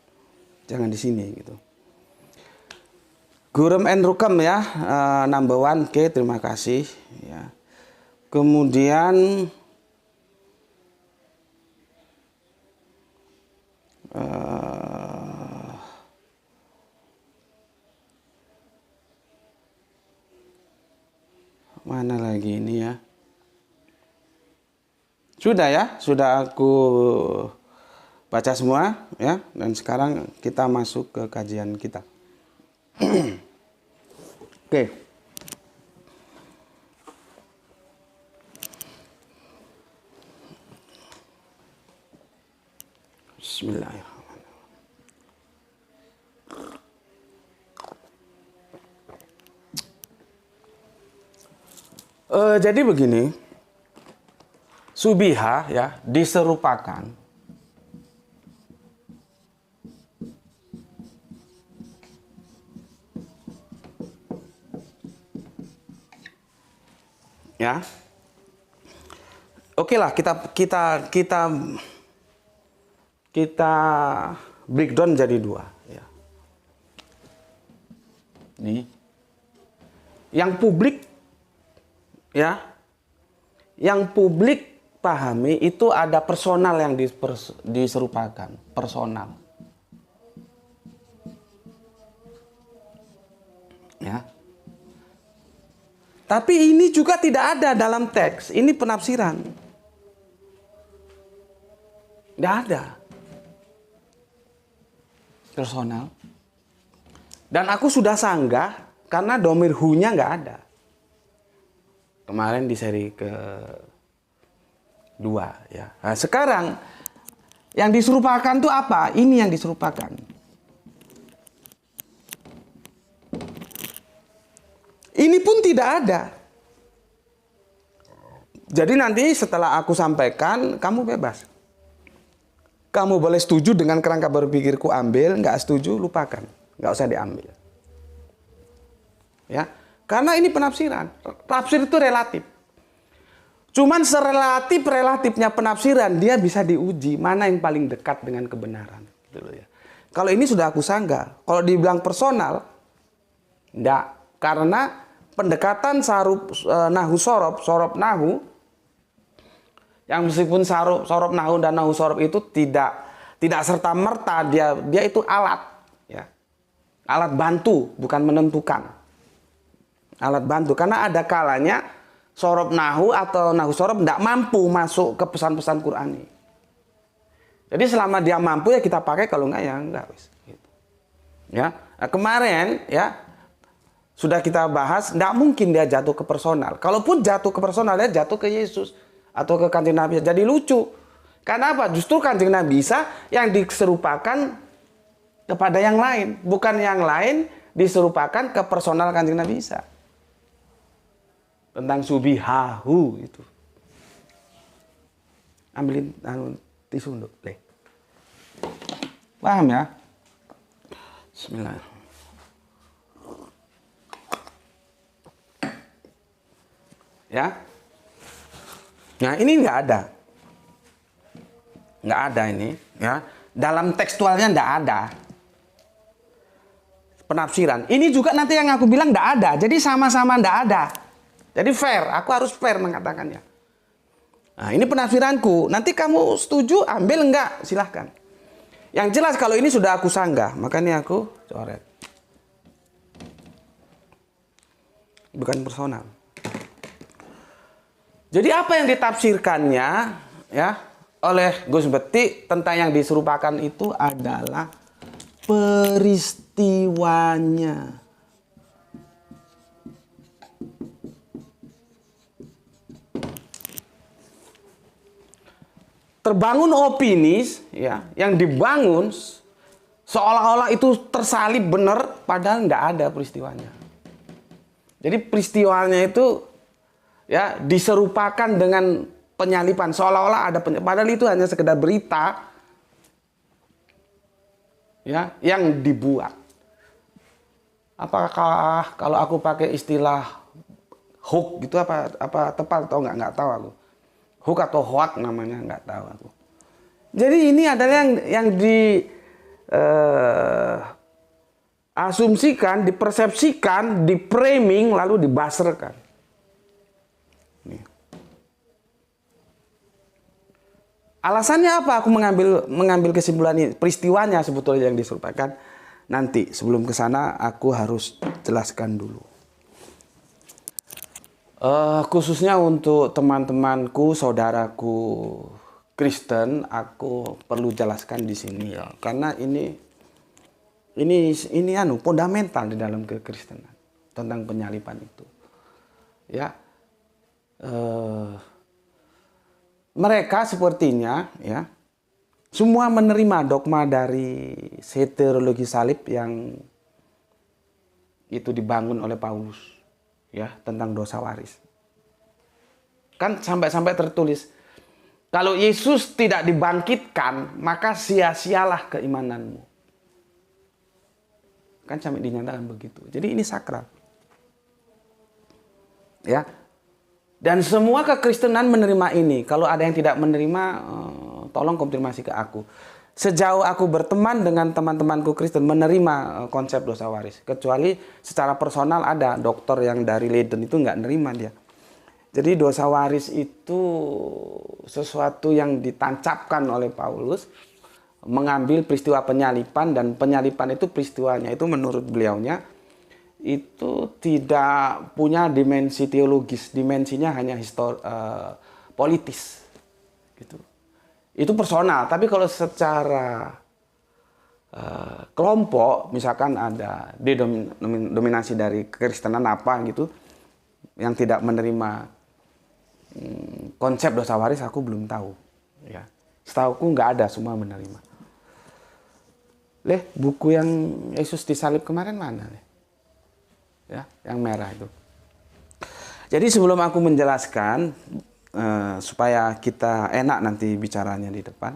Speaker 1: Jangan di sini gitu. Gurem and Rukem ya, number one, oke, terima kasih. Ya. Kemudian mana lagi ini ya? Sudah ya, sudah aku baca semua ya, dan sekarang kita masuk ke kajian kita. Oke. Bismillahirrahmanirrahim. Jadi begini, Subihah ya diserupakan ya. Oke lah, kita breakdown jadi dua ya. Nih. Yang publik ya. Yang publik pahami itu ada personal yang diserupakan, personal. Ya. Tapi ini juga tidak ada dalam teks. Ini penafsiran. Tidak ada. Personal. Dan aku sudah sanggah karena domir hu-nya nggak ada. Kemarin di seri ke-2 ya. Nah, sekarang yang diserupakan itu apa? Ini yang diserupakan. Ini pun tidak ada. Jadi nanti setelah aku sampaikan, kamu bebas. Kamu boleh setuju dengan kerangka berpikirku, ambil. Nggak setuju, lupakan. Nggak usah diambil. Ya, karena ini penafsiran. Tafsir itu relatif. Cuman serelatif-relatifnya penafsiran, dia bisa diuji mana yang paling dekat dengan kebenaran. Gitu loh ya. Kalau ini sudah aku sanggah. Kalau dibilang personal, enggak. Karena pendekatan nahu sorob nahu, yang meskipun sorob nahu dan nahu sorob itu tidak serta merta dia itu alat, ya, alat bantu, bukan menentukan, alat bantu. Karena ada kalanya sorob nahu atau nahu sorob tidak mampu masuk ke pesan-pesan Qur'ani. Jadi selama dia mampu ya kita pakai, kalau enggak ya enggak. Gitu. Ya, nah, kemarin ya. Sudah kita bahas, tidak mungkin dia jatuh ke personal. Kalaupun jatuh ke personal, dia jatuh ke Yesus. Atau ke Kanjeng Nabi. Jadi lucu. Karena apa? Justru Kanjeng Nabi Isa yang diserupakan kepada yang lain. Bukan yang lain diserupakan ke personal Kanjeng Nabi Isa. Tentang subihahu itu. Ambilin tisu untuk deh. Paham ya? Bismillahirrahmanirrahim. Ya, nah ini nggak ada ini, ya. Dalam tekstualnya nggak ada penafsiran. Ini juga nanti yang aku bilang nggak ada, jadi sama-sama nggak ada. Jadi fair, aku harus fair mengatakannya. Nah ini penafsiranku. Nanti kamu setuju, ambil enggak, silahkan. Yang jelas kalau ini sudah aku sanggah, makanya aku coret. Bukan personal. Jadi apa yang ditafsirkannya ya oleh Gus Beti tentang yang diserupakan itu adalah peristiwanya. Terbangun opini ya yang dibangun seolah-olah itu tersalib benar padahal nggak ada peristiwanya. Jadi peristiwanya itu ya diserupakan dengan penyalipan seolah-olah ada padahal itu hanya sekedar berita ya yang dibuat. Apakah kalau aku pakai istilah hoax gitu apa tepat atau nggak tahu aku. Hoax atau hoax namanya nggak tahu aku. Jadi ini adalah yang di asumsikan, dipersepsikan, diframing lalu dibasarkan. Nih. Alasannya apa aku mengambil kesimpulan ini? Peristiwanya sebetulnya yang diserupakan. Nanti sebelum ke sana aku harus jelaskan dulu. Khususnya untuk teman-temanku, saudaraku Kristen, aku perlu jelaskan di sini ya, karena ini fundamental di dalam kekristenan tentang penyalipan itu. Ya, mereka sepertinya ya semua menerima dogma dari soteriologi salib yang itu dibangun oleh Paulus. Ya, tentang dosa waris. Kan sampai-sampai tertulis, kalau Yesus tidak dibangkitkan, maka sia-sialah keimananmu. Kan sampai dinyatakan begitu. Jadi ini sakral. Ya. Dan semua kekristenan menerima ini. Kalau ada yang tidak menerima, tolong konfirmasi ke aku. Sejauh aku berteman dengan teman-temanku Kristen menerima konsep dosa waris. Kecuali secara personal ada dokter yang dari Leiden itu nggak nerima dia. Jadi dosa waris itu sesuatu yang ditancapkan oleh Paulus. Mengambil peristiwa penyalipan dan penyalipan itu peristiwanya itu menurut beliaunya itu tidak punya dimensi teologis. Dimensinya hanya politis. Gitu. Itu personal, tapi kalau secara kelompok, misalkan ada dominasi dari kekristenan apa gitu, yang tidak menerima konsep dosa waris, aku belum tahu. Ya, setahuku nggak ada, semua menerima. Buku yang Yesus disalib kemarin mana? Ya, yang merah itu. Jadi sebelum aku menjelaskan, supaya kita enak nanti bicaranya di depan.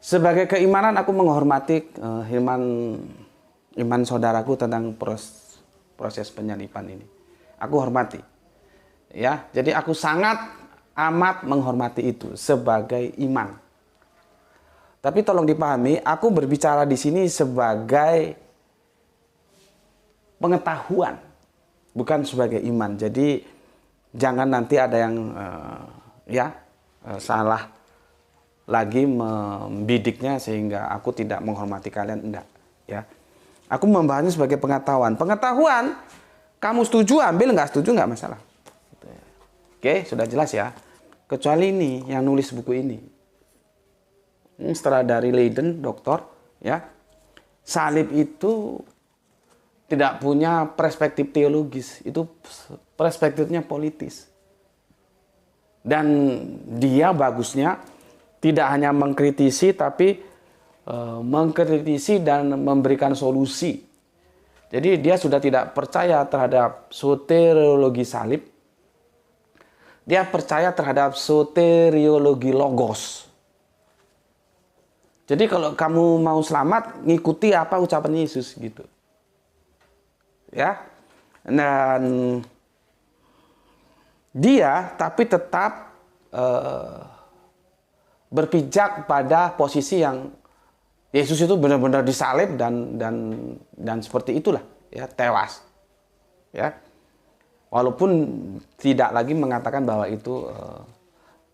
Speaker 1: Sebagai keimanan aku menghormati iman saudaraku tentang proses penyalipan ini. Aku hormati. Ya, jadi aku sangat amat menghormati itu sebagai iman. Tapi tolong dipahami, aku berbicara di sini sebagai pengetahuan, bukan sebagai iman. Jadi jangan nanti ada yang salah lagi membidiknya sehingga aku tidak menghormati kalian, enggak ya. Aku membahasnya sebagai pengetahuan. Pengetahuan, kamu setuju ambil, nggak setuju nggak masalah. Oke, sudah jelas ya. Kecuali ini yang nulis buku ini. Setelah dari Leiden, doktor, ya. Salib itu tidak punya perspektif teologis, itu perspektifnya politis. Dan dia bagusnya tidak hanya mengkritisi, tapi mengkritisi dan memberikan solusi. Jadi dia sudah tidak percaya terhadap soteriologi salib, dia percaya terhadap soteriologi logos. Jadi kalau kamu mau selamat, ngikuti apa ucapan Yesus gitu. Ya, dan dia tapi tetap berpijak pada posisi yang Yesus itu benar-benar disalib dan seperti itulah ya, tewas ya, walaupun tidak lagi mengatakan bahwa itu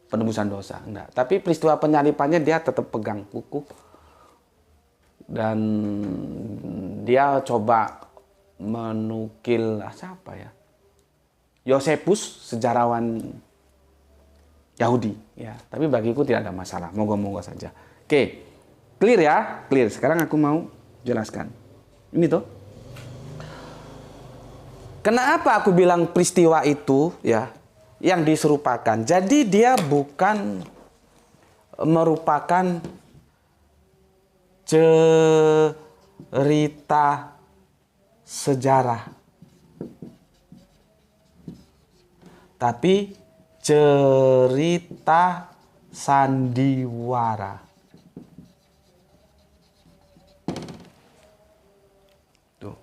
Speaker 1: penebusan dosa, enggak, tapi peristiwa penyalipannya dia tetap pegang kukuh Dan dia coba menukil siapa ya? Yosefus, sejarawan Yahudi ya. Tapi bagiku tidak ada masalah, moga-moga saja. Oke. Clear ya? Clear. Sekarang aku mau jelaskan. Ini tuh. Kenapa aku bilang peristiwa itu ya yang diserupakan? Jadi dia bukan merupakan cerita sejarah, tapi cerita sandiwara. Tuh.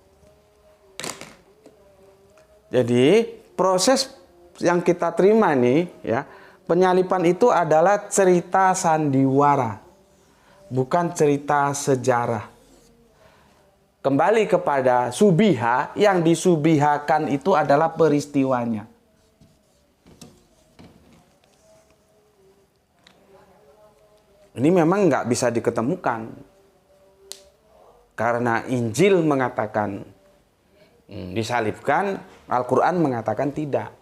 Speaker 1: Jadi proses yang kita terima nih ya, penyalipan itu adalah cerita sandiwara, bukan cerita sejarah. Kembali kepada subiha, yang disubihakan itu adalah peristiwanya. Ini memang nggak bisa diketemukan. Karena Injil mengatakan disalibkan, Al-Quran mengatakan tidak.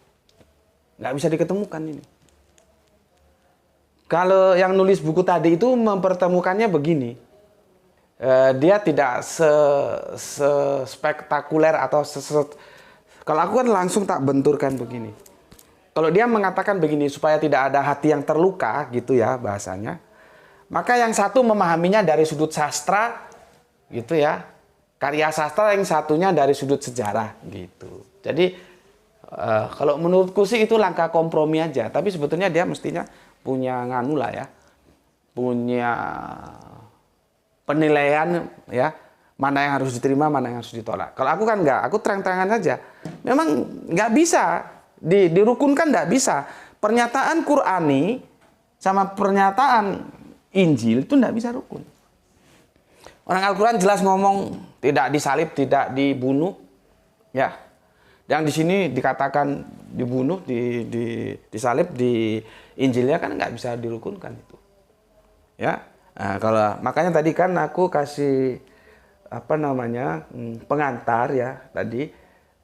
Speaker 1: Nggak bisa diketemukan ini. Kalau yang nulis buku tadi itu mempertemukannya begini. Dia tidak spektakuler atau kalau aku kan langsung tak benturkan begini. Kalau dia mengatakan begini supaya tidak ada hati yang terluka gitu ya bahasanya. Maka yang satu memahaminya dari sudut sastra gitu ya. Karya sastra, yang satunya dari sudut sejarah gitu. Jadi kalau menurutku sih itu langkah kompromi aja. Tapi sebetulnya dia mestinya punya nganu lah ya. Punya penilaian ya, mana yang harus diterima, mana yang harus ditolak. Kalau aku kan enggak, aku terang-terangan saja. Memang enggak bisa dirukunkan, enggak bisa. Pernyataan Qur'ani sama pernyataan Injil itu enggak bisa rukun. Orang Al-Qur'an jelas ngomong tidak disalib, tidak dibunuh, ya. Yang di sini dikatakan dibunuh, disalib di Injilnya kan nggak bisa dirukunkan itu, ya. Nah, kalau makanya tadi kan aku kasih pengantar ya tadi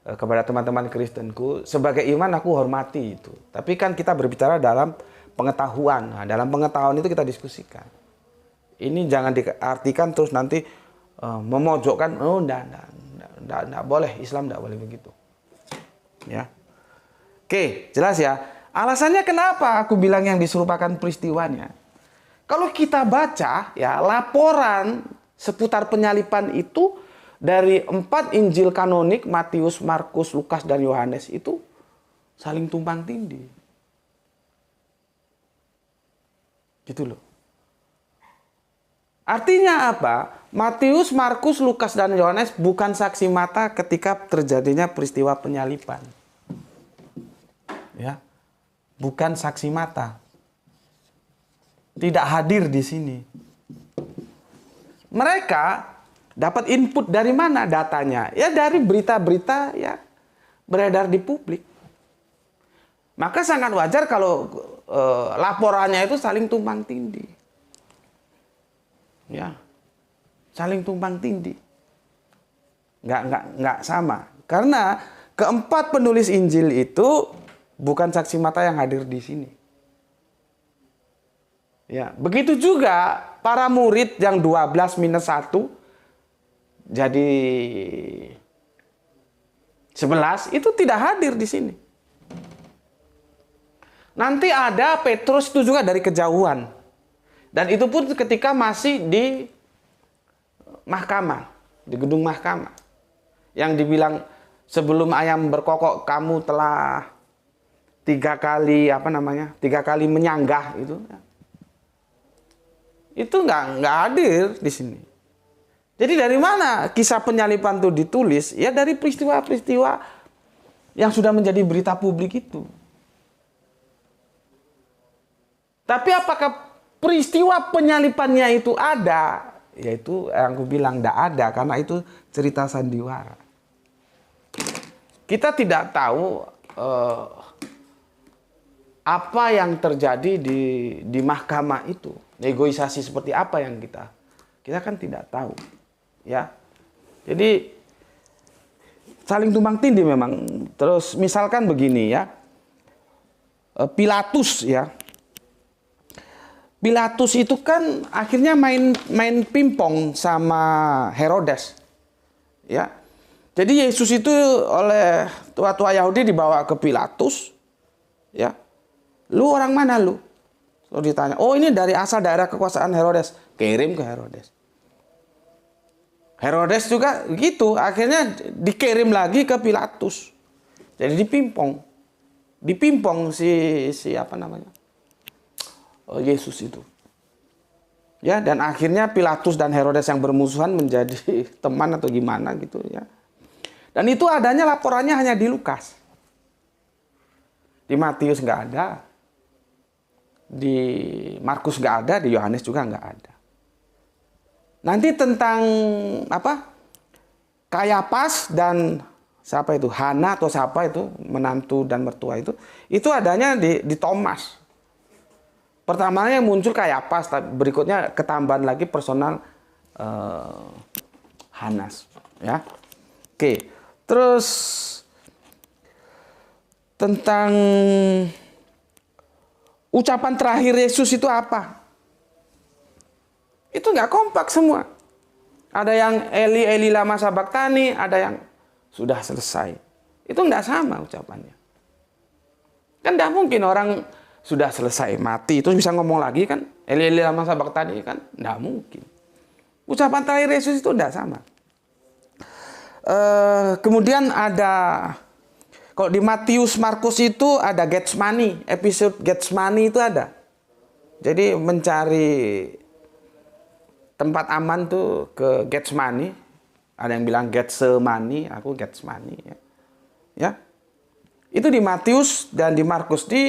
Speaker 1: kepada teman-teman Kristenku, sebagai iman aku hormati itu. Tapi kan kita berbicara dalam pengetahuan. Nah, dalam pengetahuan itu kita diskusikan. Ini jangan diartikan terus nanti memojokkan. Oh, enggak boleh, Islam enggak boleh begitu. Ya. Oke, jelas ya. Alasannya kenapa aku bilang yang diserupakan peristiwanya. Kalau kita baca ya laporan seputar penyalipan itu dari 4 Injil kanonik, Matius, Markus, Lukas, dan Yohanes itu saling tumpang tindih. Gitu loh. Artinya apa? Matius, Markus, Lukas, dan Yohanes bukan saksi mata ketika terjadinya peristiwa penyalipan. Ya. Bukan saksi mata. Tidak hadir di sini. Mereka dapat input dari mana datanya? Ya dari berita-berita ya beredar di publik. Maka sangat wajar kalau laporannya itu saling tumpang tindih. Ya. Saling tumpang tindih. Nggak sama. Karena keempat penulis Injil itu bukan saksi mata yang hadir di sini. Ya, begitu juga para murid yang 12 minus 1 jadi 11 itu tidak hadir di sini. Nanti ada Petrus itu juga dari kejauhan. Dan itu pun ketika masih di mahkamah, di gedung mahkamah. Yang dibilang sebelum ayam berkokok kamu telah 3 kali 3 kali menyanggah itu. Itu nggak hadir di sini. Jadi dari mana kisah penyalipan itu ditulis? Ya dari peristiwa-peristiwa yang sudah menjadi berita publik itu. Tapi apakah peristiwa penyalipannya itu ada? Yaitu yang aku bilang tidak ada, karena itu cerita sandiwara. Kita tidak tahu apa yang terjadi di mahkamah itu. Negosiasi seperti apa yang Kita kan tidak tahu, ya. Jadi saling tumpang tindih memang. Terus misalkan begini ya, Pilatus ya. Pilatus itu kan akhirnya main pingpong sama Herodes, ya. Jadi Yesus itu oleh tua-tua Yahudi dibawa ke Pilatus, ya. Lu orang mana lu? Lalu ditanya, oh ini dari asal daerah kekuasaan Herodes, kirim ke Herodes. Herodes juga gitu, akhirnya dikirim lagi ke Pilatus. Jadi dipimpong si apa namanya, Yesus itu. Ya, dan akhirnya Pilatus dan Herodes yang bermusuhan menjadi teman atau gimana gitu ya. Dan itu adanya laporannya hanya di Lukas. Di Matius nggak ada, di Markus nggak ada, di Yohanes juga nggak ada. Nanti tentang apa? Kayapas dan siapa itu? Hana atau siapa itu? Menantu dan mertua itu adanya di Thomas. Pertamanya yang muncul Kayapas, berikutnya ketambahan lagi personal Hanas, ya. Oke, terus tentang ucapan terakhir Yesus itu apa? Itu nggak kompak semua. Ada yang Eli Eli lama sabachthani, ada yang sudah selesai. Itu nggak sama ucapannya. Kan nggak mungkin orang sudah selesai mati itu bisa ngomong lagi kan? Eli Eli lama sabachthani kan? Nggak mungkin. Ucapan terakhir Yesus itu nggak sama. Kemudian ada, kalau di Matius Markus itu ada Getsemani, episode Getsemani itu ada. Jadi mencari tempat aman tuh ke Getsemani. Ada yang bilang Getsemani, aku Getsemani ya. Ya. Itu di Matius dan di Markus. Di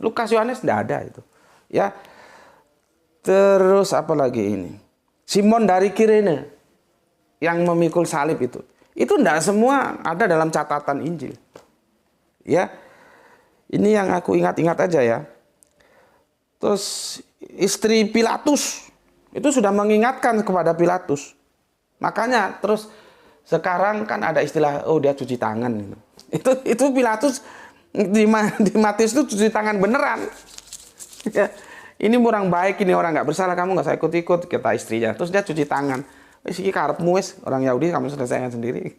Speaker 1: Lukas Yohanes tidak ada itu. Ya. Terus apa lagi ini? Simon dari Kirene yang memikul salib itu. Itu tidak semua ada dalam catatan Injil. Ya. Ini yang aku ingat-ingat aja ya. Terus istri Pilatus itu sudah mengingatkan kepada Pilatus. Makanya terus sekarang kan ada istilah, oh dia cuci tangan. Itu Pilatus di Matius itu cuci tangan beneran. Ya, ini orang baik, ini orang nggak bersalah, kamu nggak usah ikut-ikut, kata istrinya. Terus dia cuci tangan. Iki karepmu wis, orang Yahudi kamu selesaikan sendiri.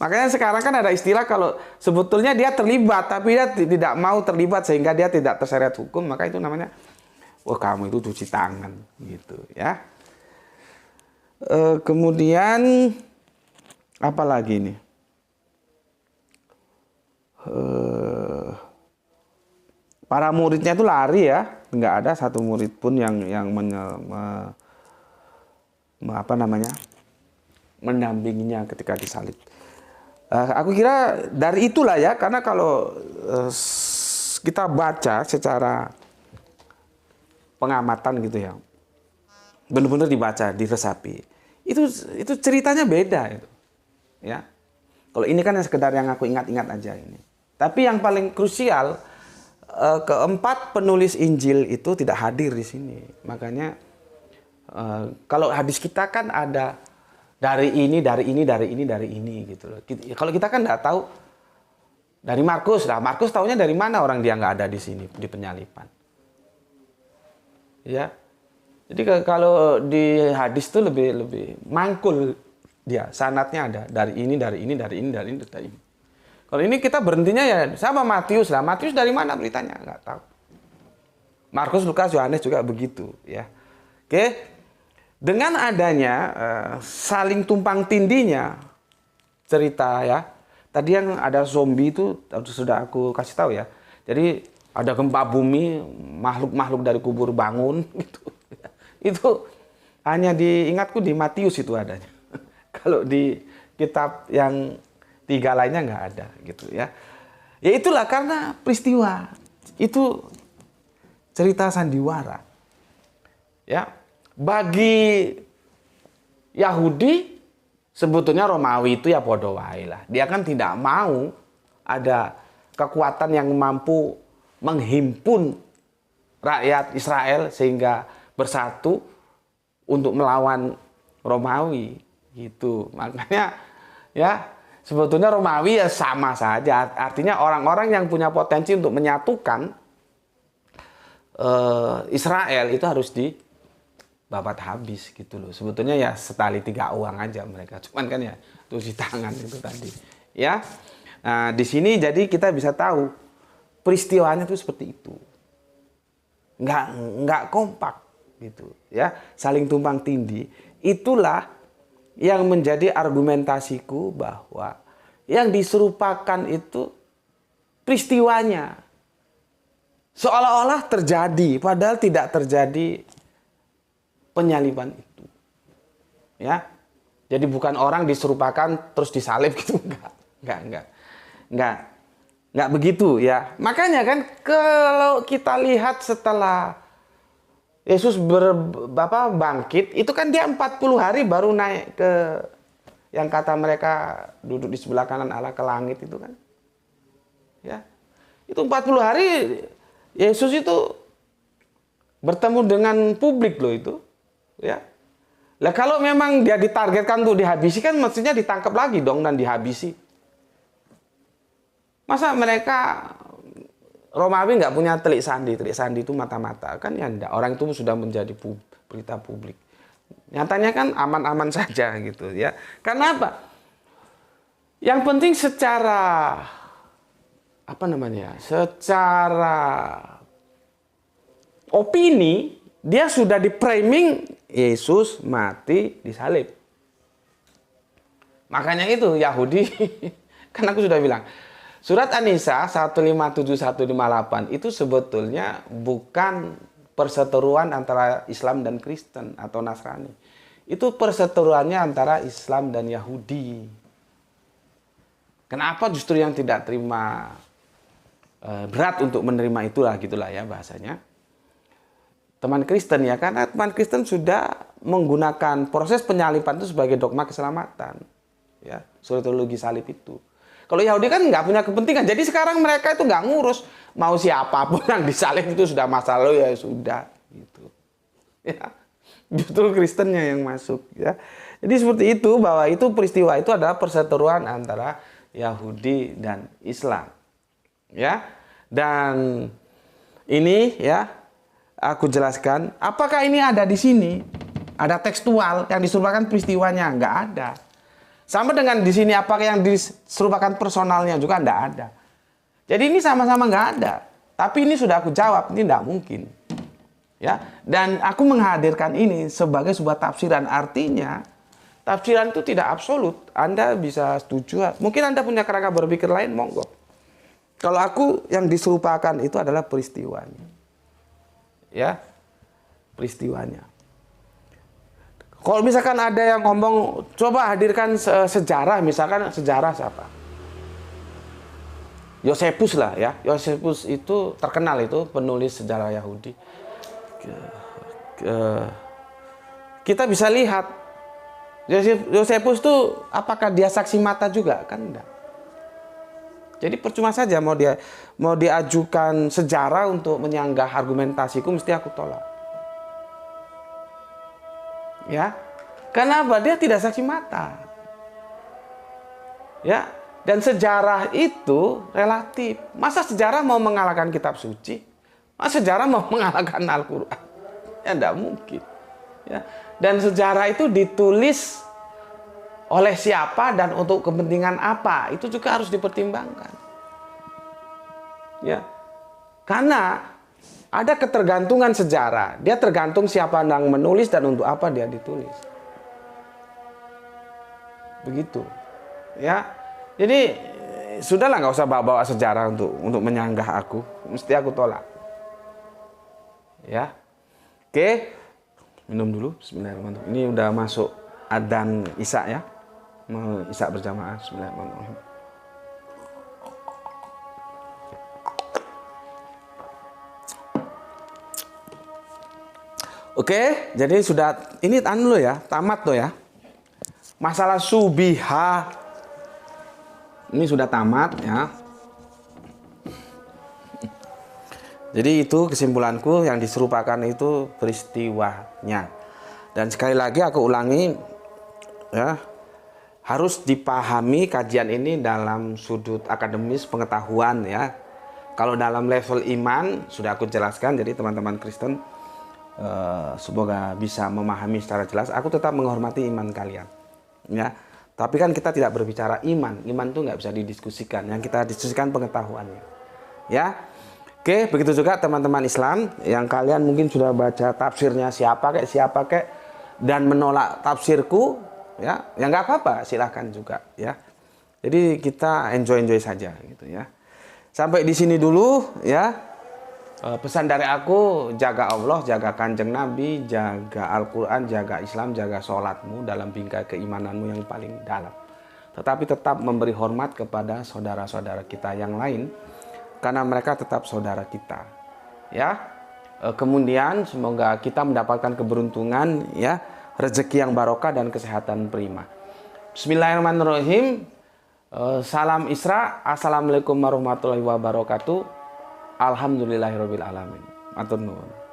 Speaker 1: Makanya sekarang kan ada istilah kalau sebetulnya dia terlibat, tapi dia tidak mau terlibat sehingga dia tidak terseret hukum, maka itu namanya, wah kamu itu cuci tangan, gitu ya. Kemudian apa lagi nih? Para muridnya itu lari ya, nggak ada satu murid pun yang mendampinginya ketika disalib. Aku kira dari itulah ya, karena kalau kita baca secara pengamatan gitu ya, benar-benar dibaca, diresapi, itu ceritanya beda itu, ya. Kalau ini kan sekedar yang aku ingat-ingat aja ini. Tapi yang paling krusial, keempat penulis Injil itu tidak hadir di sini. Makanya kalau hadis kita kan ada dari ini gitu loh. Kalau kita kan nggak tahu dari Markus, lah Markus taunya dari mana orang dia nggak ada di sini di penyalipan, ya. Jadi kalau di hadis itu lebih mangkul dia, sanadnya ada dari ini. Kalau ini kita berhentinya ya sama Matius lah. Matius dari mana beritanya nggak tahu. Markus, Lukas, Yohanes juga begitu ya. Oke. Dengan adanya saling tumpang tindihnya cerita ya. Tadi yang ada zombie itu sudah aku kasih tahu ya. Jadi ada gempa bumi, makhluk-makhluk dari kubur bangun gitu. Itu hanya diingatku di Matius itu adanya. Kalau di kitab yang 3 lainnya nggak ada gitu ya. Ya itulah karena peristiwa itu cerita sandiwara. Ya, bagi Yahudi sebetulnya Romawi itu ya podo wae lah. Dia kan tidak mau ada kekuatan yang mampu menghimpun rakyat Israel sehingga bersatu untuk melawan Romawi gitu. Makanya ya sebetulnya Romawi ya sama saja. Artinya orang-orang yang punya potensi untuk menyatukan Israel itu harus dibabat habis gitu loh. Sebetulnya ya setali 3 uang aja mereka. Cuman kan ya cuci tangan itu tadi. Ya. Nah, di sini jadi kita bisa tahu peristiwanya itu seperti itu. Nggak kompak gitu ya, saling tumpang tindih. Itulah yang menjadi argumentasiku bahwa yang diserupakan itu peristiwanya seolah-olah terjadi padahal tidak terjadi penyaliban itu. Ya. Jadi bukan orang diserupakan terus disalib gitu, enggak begitu ya. Makanya kan kalau kita lihat setelah Yesus bangkit, itu kan dia 40 hari baru naik ke yang kata mereka duduk di sebelah kanan Allah ke langit itu kan. Ya. Itu 40 hari Yesus itu bertemu dengan publik loh itu. Ya. Lah kalau memang dia ditargetkan untuk dihabisi kan mestinya ditangkap lagi dong dan dihabisi. Masa mereka Romawi nggak punya telik sandi itu mata-mata kan ya enggak. Orang itu sudah menjadi berita publik. Nyatanya kan aman-aman saja gitu ya. Karena apa? Yang penting secara secara opini dia sudah di-framing Yesus mati disalib. Makanya itu Yahudi kan aku sudah bilang surat An-Nisa 157-158 itu sebetulnya bukan perseteruan antara Islam dan Kristen atau Nasrani. Itu perseteruannya antara Islam dan Yahudi. Kenapa justru yang tidak terima berat untuk menerima itulah gitulah ya bahasanya. Teman Kristen ya, karena teman Kristen sudah menggunakan proses penyaliban itu sebagai dogma keselamatan. Ya, soteriologi salib itu. Kalau Yahudi kan nggak punya kepentingan. Jadi sekarang mereka itu nggak ngurus mau siapapun yang disalib itu sudah masalah ya sudah gitu. Ya. Justru Kristennya yang masuk ya. Jadi seperti itu bahwa itu peristiwa itu adalah perseteruan antara Yahudi dan Islam. Ya. Dan ini ya aku jelaskan apakah ini ada di sini? Ada tekstual yang diserupakan peristiwanya? Nggak ada. Sama dengan di sini apakah yang diserupakan personalnya juga enggak ada. Jadi ini sama-sama enggak ada. Tapi ini sudah aku jawab, ini enggak mungkin. Ya, dan aku menghadirkan ini sebagai sebuah tafsiran. Artinya tafsiran itu tidak absolut. Anda bisa setuju. Mungkin Anda punya kerangka berpikir lain, monggo. Kalau aku yang diserupakan itu adalah peristiwanya. Ya. Peristiwanya. Kalau misalkan ada yang ngomong, coba hadirkan sejarah, misalkan sejarah siapa? Yosefus lah ya. Yosefus itu terkenal itu penulis sejarah Yahudi. Kita bisa lihat Yosefus itu apakah dia saksi mata juga? Kan enggak. Jadi percuma saja mau diajukan sejarah untuk menyanggah argumentasiku mesti aku tolak. Ya, kenapa? Dia tidak saksi mata. Ya, dan sejarah itu relatif. Masa sejarah mau mengalahkan kitab suci? Masa sejarah mau mengalahkan Al-Quran? Ya, tidak mungkin. Ya, dan sejarah itu ditulis oleh siapa dan untuk kepentingan apa? Itu juga harus dipertimbangkan. Ya, karena ada ketergantungan sejarah. Dia tergantung siapa yang menulis dan untuk apa dia ditulis. Begitu. Ya. Jadi sudahlah nggak usah bawa-bawa sejarah untuk menyanggah aku. Mesti aku tolak. Ya. Oke. Minum dulu. Bismillahirrahmanirrahim. Ini udah masuk adzan Isya ya. Mau Isya berjamaah. Bismillahirrahmanirrahim. Oke, jadi sudah ini lo ya, tamat lo ya. Masalah subiha ini sudah tamat ya. Jadi itu kesimpulanku yang diserupakan itu peristiwanya. Dan sekali lagi aku ulangi, ya, harus dipahami kajian ini dalam sudut akademis pengetahuan, ya. Kalau dalam level iman sudah aku jelaskan, jadi teman-teman Kristen semoga bisa memahami secara jelas. Aku tetap menghormati iman kalian, ya. Tapi kan kita tidak berbicara iman. Iman itu nggak bisa didiskusikan. Yang kita diskusikan pengetahuannya, ya. Oke, begitu juga teman-teman Islam yang kalian mungkin sudah baca tafsirnya siapa kek dan menolak tafsirku, ya nggak apa-apa, silahkan juga, ya. Jadi kita enjoy saja, gitu, ya. Sampai di sini dulu, ya. Pesan dari aku, jaga Allah, jaga kanjeng Nabi, jaga Al-Quran, jaga Islam, jaga sholatmu dalam bingkai keimananmu yang paling dalam. Tetapi tetap memberi hormat kepada saudara-saudara kita yang lain, karena mereka tetap saudara kita, ya. Kemudian semoga kita mendapatkan keberuntungan, ya, rezeki yang barokah dan kesehatan prima. Bismillahirrahmanirrahim. Salam Isra. Assalamualaikum warahmatullahi wabarakatuh. Alhamdulillahirabbil alamin. Matur nuwun.